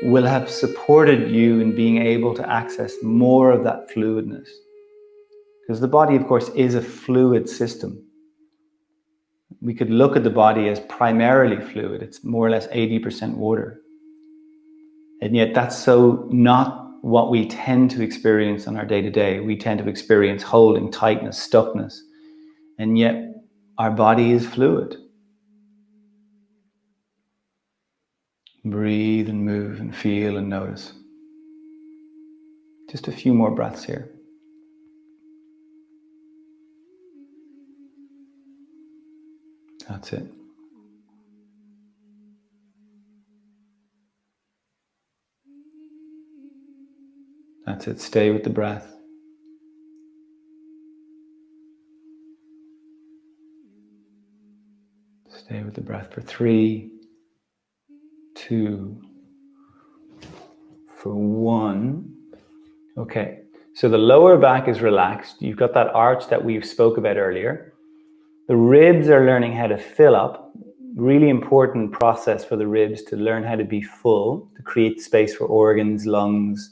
will have supported you in being able to access more of that fluidness. Because the body, of course, is a fluid system. We could look at the body as primarily fluid. It's more or less 80% water. And yet that's so not what we tend to experience on our day-to-day. We tend to experience holding, tightness, stuckness. And yet our body is fluid. Breathe and move and feel and notice. Just a few more breaths here. That's it. That's it. Stay with the breath. Stay with the breath for 3, 2, for 1. Okay, so the lower back is relaxed. You've got that arch that we spoke about earlier. The ribs are learning how to fill up. Really important process for the ribs to learn how to be full, to create space for organs, lungs,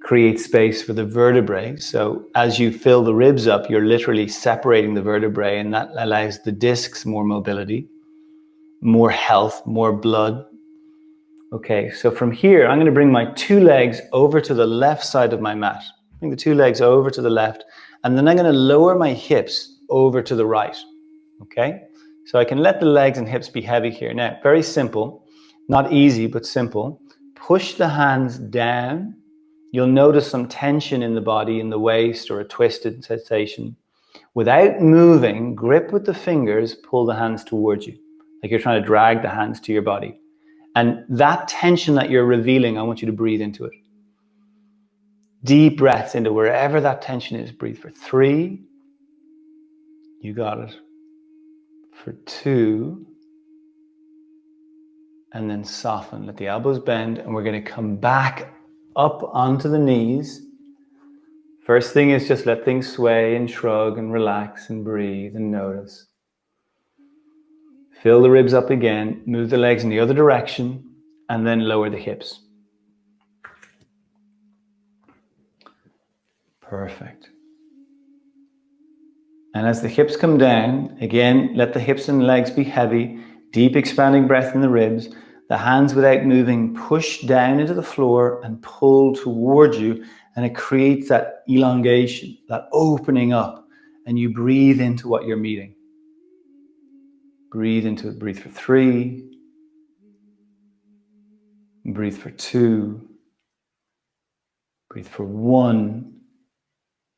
create space for the vertebrae. So as you fill the ribs up, you're literally separating the vertebrae, and that allows the discs more mobility, more health, more blood. Okay, so from here, I'm going to bring my 2 legs over to the left side of my mat. Bring the 2 legs over to the left, and then I'm going to lower my hips over to the right. Okay, so I can let the legs and hips be heavy here. Now, very simple, not easy, but simple. Push the hands down. You'll notice some tension in the body, in the waist, or a twisted sensation. Without moving, grip with the fingers, pull the hands towards you, like you're trying to drag the hands to your body. And that tension that you're revealing, I want you to breathe into it. Deep breaths into wherever that tension is. Breathe for 3. You got it. For 2. And then soften. Let the elbows bend, and we're going to come back up onto the knees. First thing is just let things sway and shrug and relax and breathe and notice. Fill the ribs up again, move the legs in the other direction, and then lower the hips. Perfect. And as the hips come down, again, let the hips and legs be heavy, deep expanding breath in the ribs. The hands, without moving, push down into the floor and pull towards you, and it creates that elongation, that opening up, and you breathe into what you're meeting. Breathe into it. Breathe for 3. Breathe for 2. Breathe for 1.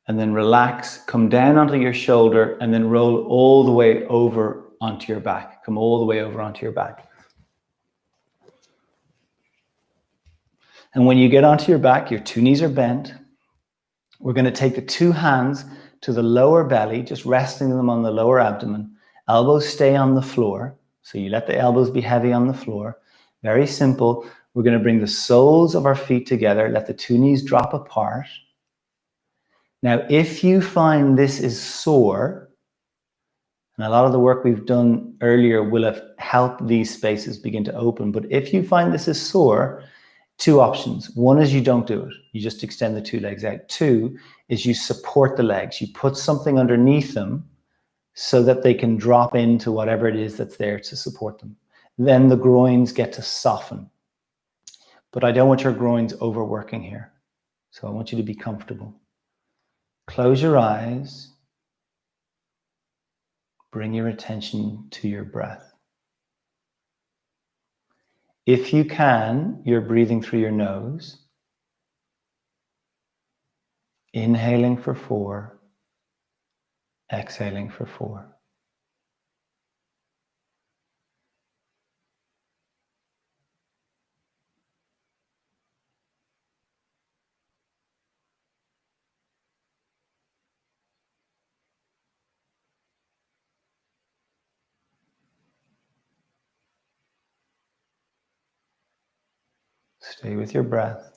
And then relax, come down onto your shoulder, and then roll all the way over onto your back. Come all the way over onto your back. And when you get onto your back, your 2 knees are bent. We're going to take the 2 hands to the lower belly, just resting them on the lower abdomen. Elbows stay on the floor. So you let the elbows be heavy on the floor. Very simple. We're going to bring the soles of our feet together. Let the 2 knees drop apart. Now, if you find this is sore, and a lot of the work we've done earlier will have helped these spaces begin to open, but if you find this is sore, 2 options. 1 is you don't do it. You just extend the 2 legs out. 2 is you support the legs. You put something underneath them so that they can drop into whatever it is that's there to support them. Then the groins get to soften. But I don't want your groins overworking here. So I want you to be comfortable. Close your eyes. Bring your attention to your breath. If you can, you're breathing through your nose. Inhaling for 4. Exhaling for 4. Stay with your breath.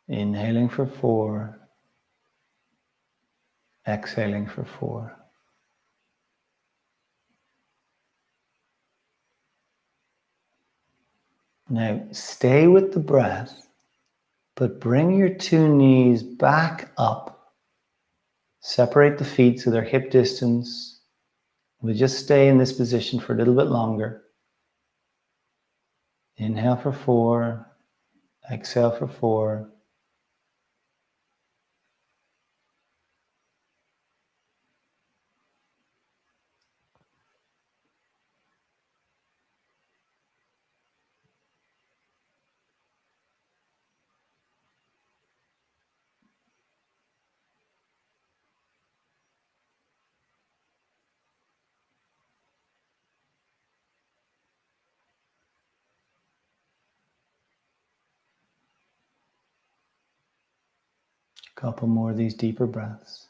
Inhaling for 4. Exhaling for 4. Now stay with the breath, but bring your 2 knees back up. Separate the feet so they're hip distance. We'll just stay in this position for a little bit longer. Inhale for 4. Exhale for 4. A couple more of these deeper breaths.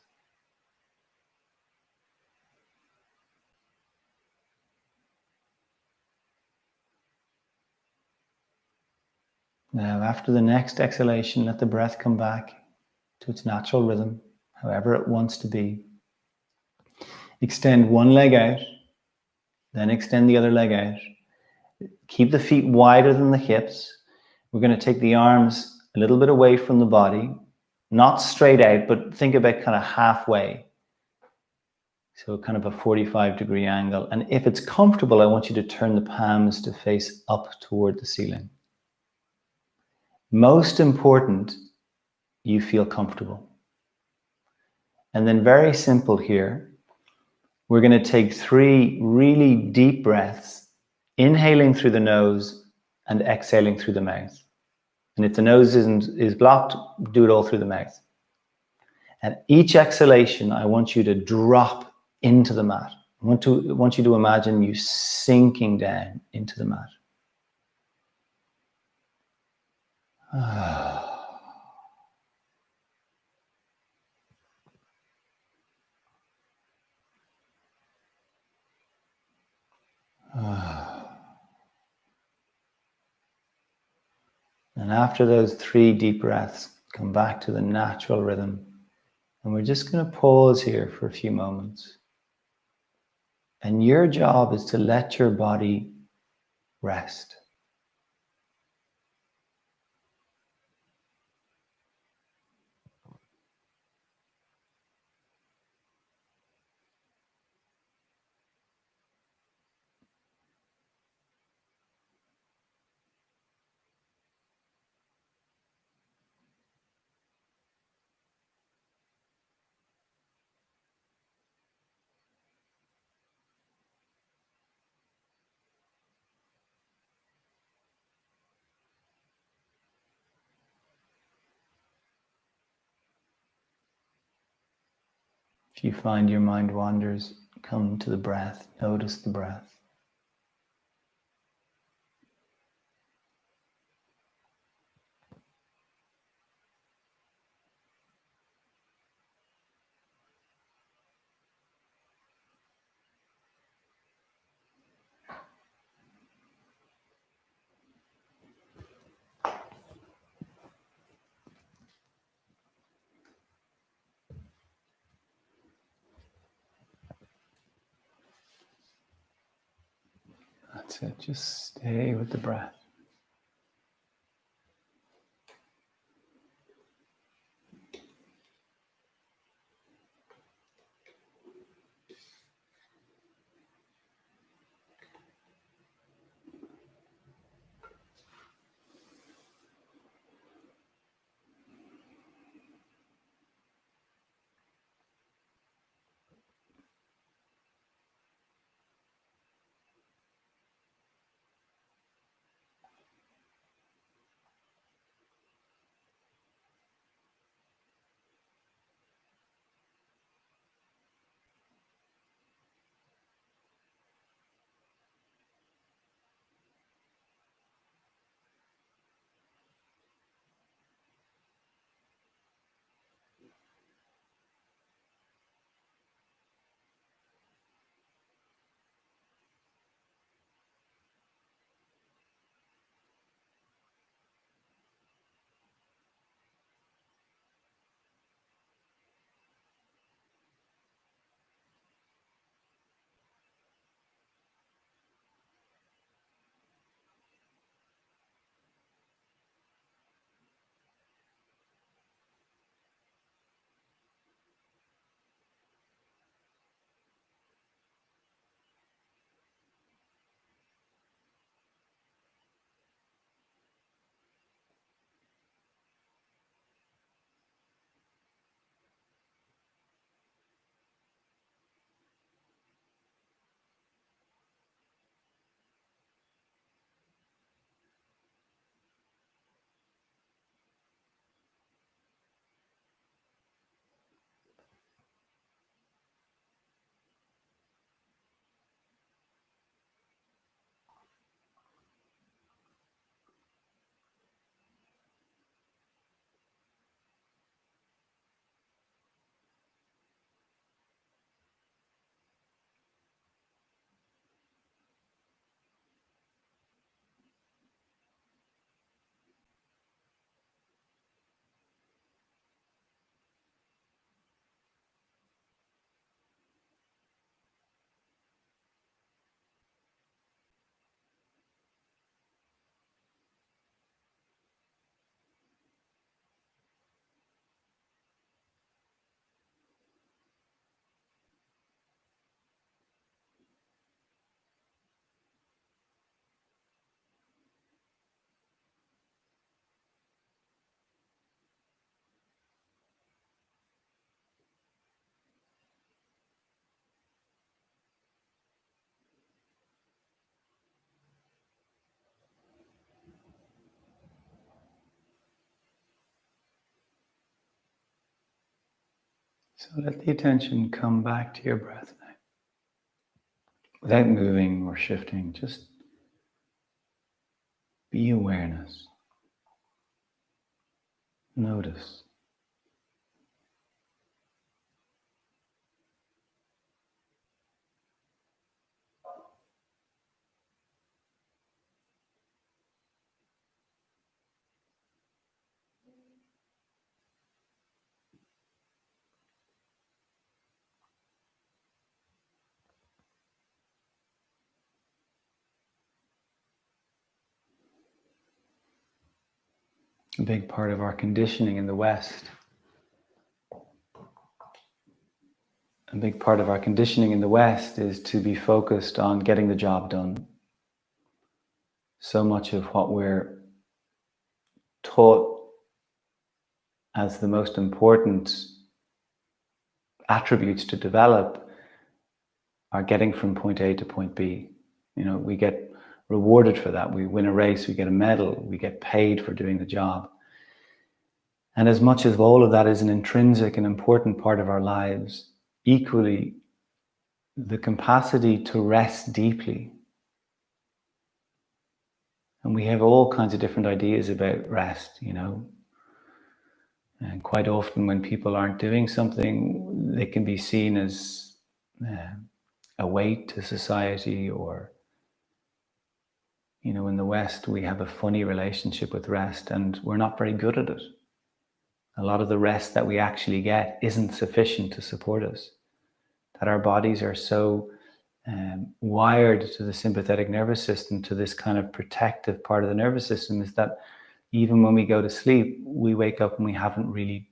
Now, after the next exhalation, let the breath come back to its natural rhythm, however it wants to be. Extend one leg out, then extend the other leg out. Keep the feet wider than the hips. We're going to take the arms a little bit away from the body, not straight out, but think about kind of halfway. So kind of a 45-degree angle. And if it's comfortable, I want you to turn the palms to face up toward the ceiling. Most important, you feel comfortable. And then very simple here, we're going to take 3 really deep breaths, inhaling through the nose and exhaling through the mouth. And if the nose is blocked, do it all through the mouth. And each exhalation, I want you to drop into the mat. I want you to imagine you sinking down into the mat. And after those 3 deep breaths, come back to the natural rhythm. And we're just going to pause here for a few moments. And your job is to let your body rest. If you find your mind wanders, come to the breath, notice the breath. That's it, just stay with the breath. So let the attention come back to your breath now. Without moving or shifting, just be awareness. Notice. A big part of our conditioning in the West. A big part of our conditioning in the West is to be focused on getting the job done. So much of what we're taught as the most important attributes to develop are getting from point A to point B. You know, we get rewarded for that. We win a race, we get a medal, we get paid for doing the job. And as much as all of that is an intrinsic and important part of our lives, equally, the capacity to rest deeply. And we have all kinds of different ideas about rest, you know. And quite often when people aren't doing something, they can be seen as a weight to society, or, you know, in the West, we have a funny relationship with rest and we're not very good at it. A lot of the rest that we actually get isn't sufficient to support us. That our bodies are so wired to the sympathetic nervous system, to this kind of protective part of the nervous system, is that even when we go to sleep, we wake up and we haven't really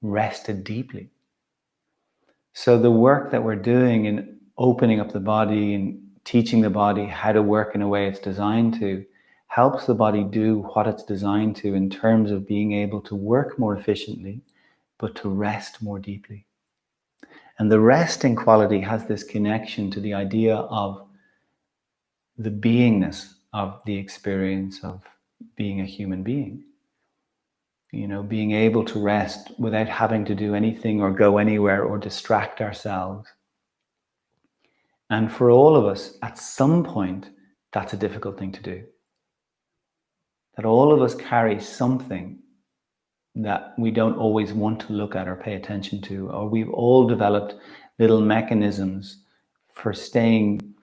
rested deeply. So the work that we're doing in opening up the body and teaching the body how to work in a way it's designed to, helps the body do what it's designed to in terms of being able to work more efficiently, but to rest more deeply. And the resting quality has this connection to the idea of the beingness of the experience of being a human being. You know, being able to rest without having to do anything or go anywhere or distract ourselves. And for all of us, at some point, that's a difficult thing to do. That all of us carry something that we don't always want to look at or pay attention to, or we've all developed little mechanisms for staying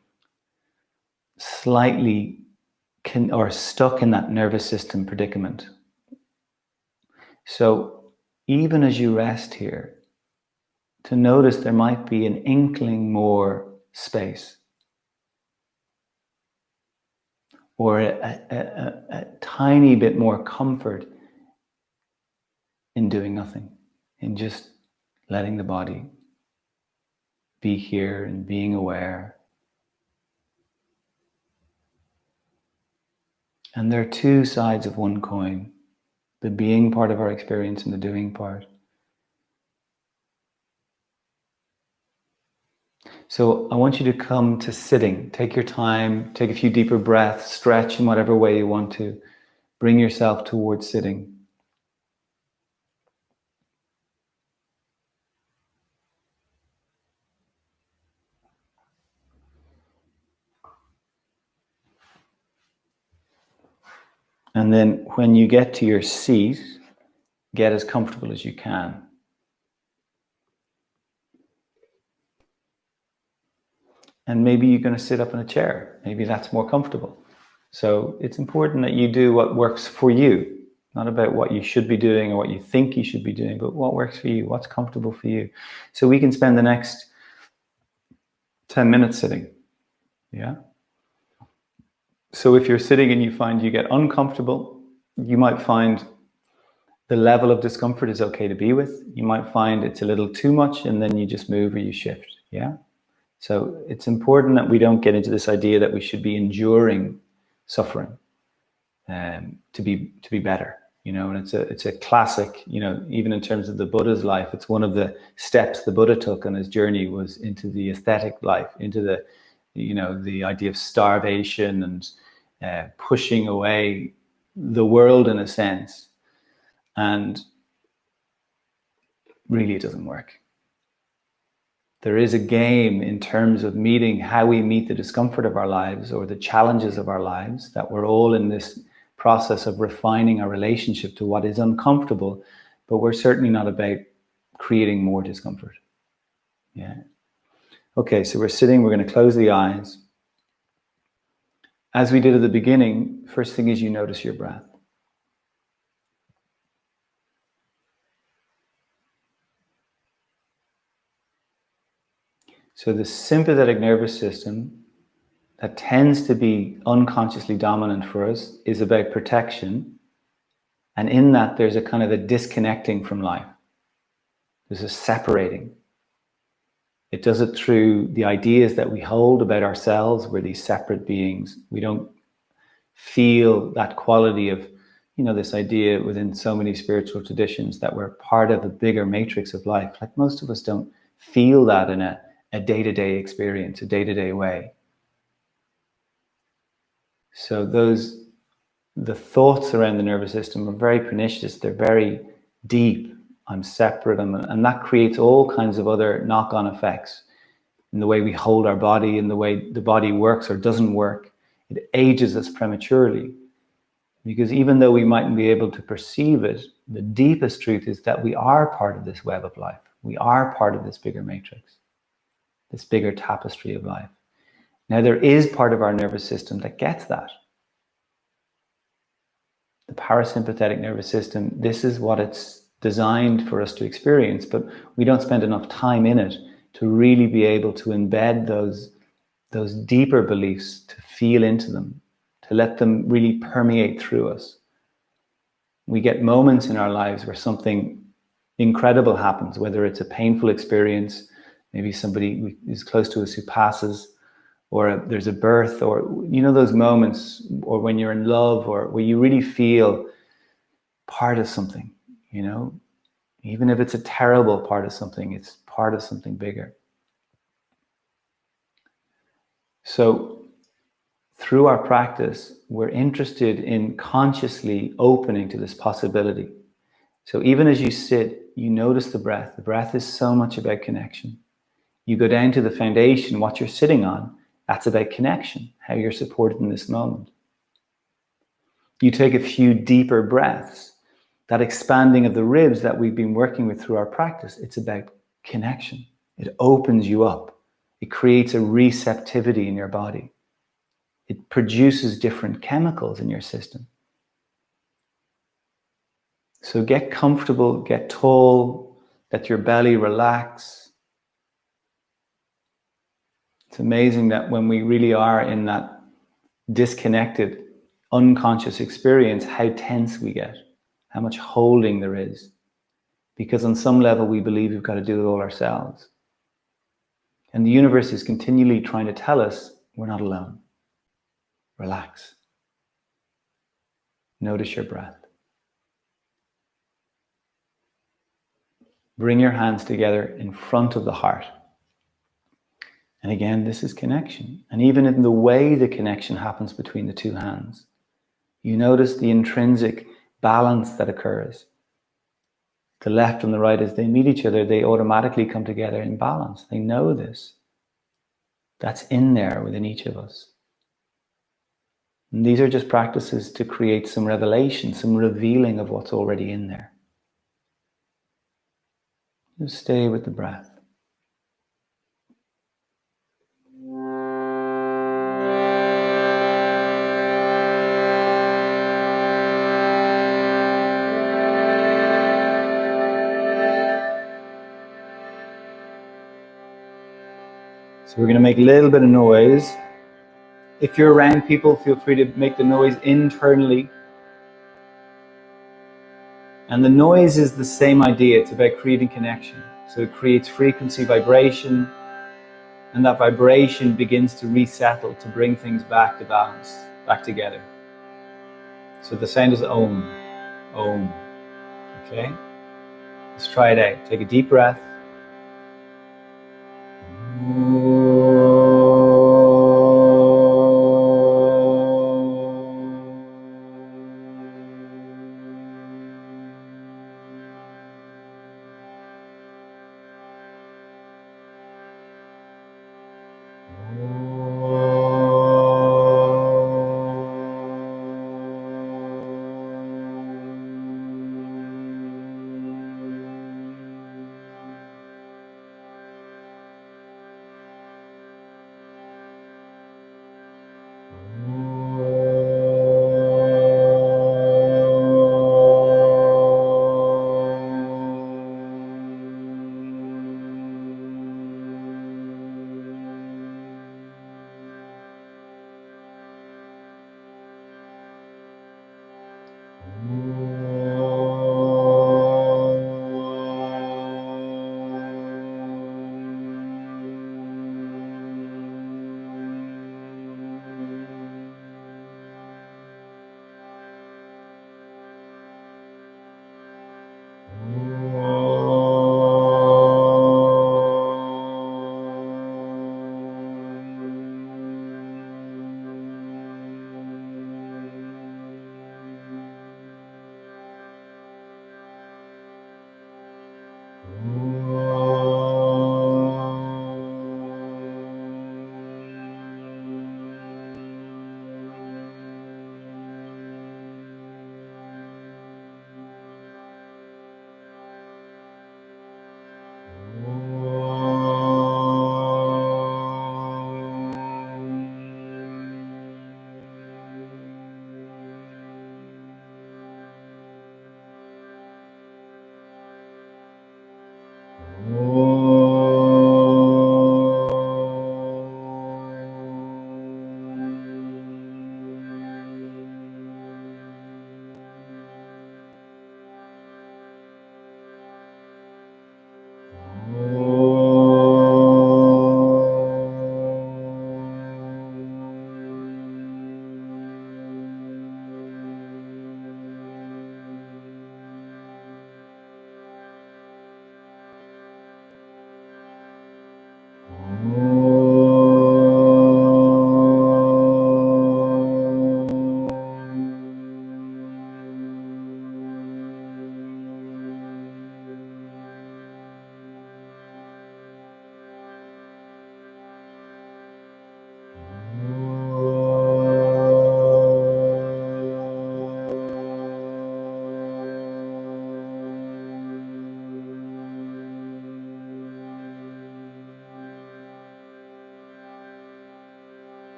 slightly or stuck in that nervous system predicament. So even as you rest here, to notice there might be an inkling more space, or a tiny bit more comfort in doing nothing, in just letting the body be here and being aware. And there are two sides of one coin, the being part of our experience and the doing part. So I want you to come to sitting. Take your time, take a few deeper breaths, stretch in whatever way you want to. Bring yourself towards sitting. And then when you get to your seat, get as comfortable as you can. And maybe you're going to sit up in a chair. Maybe that's more comfortable. So it's important that you do what works for you, not about what you should be doing or what you think you should be doing, but what works for you, what's comfortable for you. So we can spend the next 10 minutes sitting. Yeah. So if you're sitting and you find you get uncomfortable, you might find the level of discomfort is okay to be with. You might find it's a little too much, and then you just move or you shift. Yeah. So it's important that we don't get into this idea that we should be enduring suffering to be better. You know, and it's a classic, you know, even in terms of the Buddha's life, it's one of the steps the Buddha took on his journey was into the aesthetic life, into the, you know, the idea of starvation and pushing away the world in a sense. And really it doesn't work. There is a game in terms of meeting how we meet the discomfort of our lives or the challenges of our lives, that we're all in this process of refining our relationship to what is uncomfortable, but we're certainly not about creating more discomfort. Yeah. Okay, so we're sitting, we're going to close the eyes. As we did at the beginning, first thing is you notice your breath. So the sympathetic nervous system that tends to be unconsciously dominant for us is about protection. And in that, there's a kind of a disconnecting from life. There's a separating. It does it through the ideas that we hold about ourselves. We're these separate beings. We don't feel that quality of, this idea within so many spiritual traditions that we're part of a bigger matrix of life. Like most of us don't feel that in a day-to-day experience, a day-to-day way. So the thoughts around the nervous system are very pernicious. They're very deep. I'm separate. And that creates all kinds of other knock-on effects in the way we hold our body, in the way the body works or doesn't work. It ages us prematurely. Because even though we mightn't be able to perceive it, the deepest truth is that we are part of this web of life. We are part of this bigger matrix, this bigger tapestry of life. Now, there is part of our nervous system that gets that. The parasympathetic nervous system, this is what it's designed for us to experience, but we don't spend enough time in it to really be able to embed those deeper beliefs, to feel into them, to let them really permeate through us. We get moments in our lives where something incredible happens, whether it's a painful experience, maybe somebody is close to us who passes, or there's a birth, or those moments, or when you're in love, or where you really feel part of something, even if it's a terrible part of something, it's part of something bigger. So through our practice, we're interested in consciously opening to this possibility. So even as you sit, you notice the breath. The breath is so much about connection. You go down to the foundation, what you're sitting on, that's about connection, how you're supported in this moment. You take a few deeper breaths, that expanding of the ribs that we've been working with through our practice, it's about connection. It opens you up. It creates a receptivity in your body. It produces different chemicals in your system. So get comfortable, get tall, let your belly relax. It's amazing that when we really are in that disconnected, unconscious experience, how tense we get, how much holding there is. Because on some level, we believe we've got to do it all ourselves. And the universe is continually trying to tell us we're not alone. Relax. Notice your breath. Bring your hands together in front of the heart. And again, this is connection. And even in the way the connection happens between the two hands, you notice the intrinsic balance that occurs. The left and the right, as they meet each other, they automatically come together in balance. They know this. That's in there within each of us. And these are just practices to create some revelation, some revealing of what's already in there. Just stay with the breath. So we're going to make a little bit of noise. If you're around people, feel free to make the noise internally. And the noise is the same idea. It's about creating connection. So it creates frequency, vibration, and that vibration begins to resettle, to bring things back to balance, back together. So the sound is Om. Om. Okay? Let's try it out. Take a deep breath.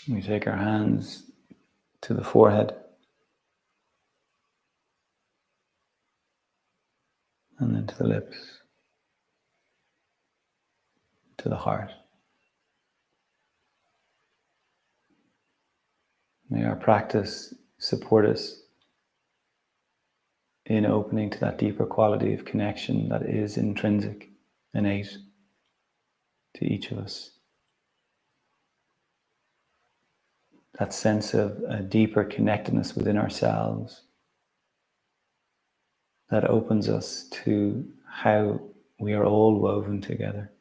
We take our hands to the forehead and then to the lips, to the heart. May our practice support us in opening to that deeper quality of connection that is intrinsic, innate to each of us. That sense of a deeper connectedness within ourselves that opens us to how we are all woven together.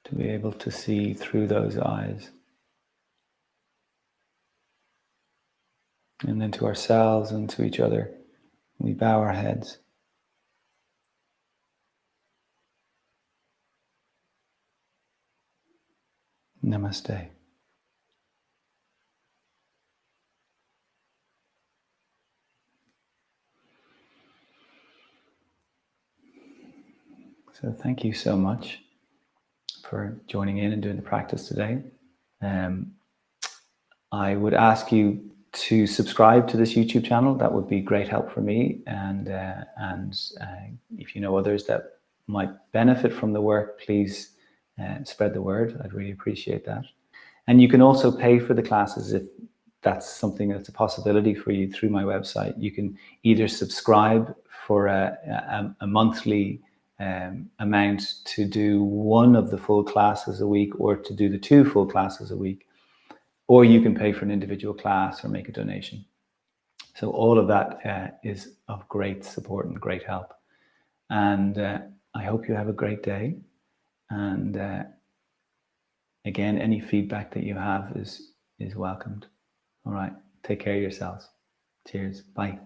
To be able to see through those eyes. And then to ourselves and to each other, we bow our heads. Namaste. So thank you so much for joining in and doing the practice today. I would ask you to subscribe to this YouTube channel. That would be great help for me. And if you know others that might benefit from the work, please spread the word. I'd really appreciate that. And you can also pay for the classes if that's something that's a possibility for you through my website. You can either subscribe for a monthly amount to do one of the full classes a week or to do the 2 full classes a week, or you can pay for an individual class or make a donation. So all of that is of great support and great help. And I hope you have a great day. And again, any feedback that you have is welcomed. All right, take care of yourselves. Cheers. Bye.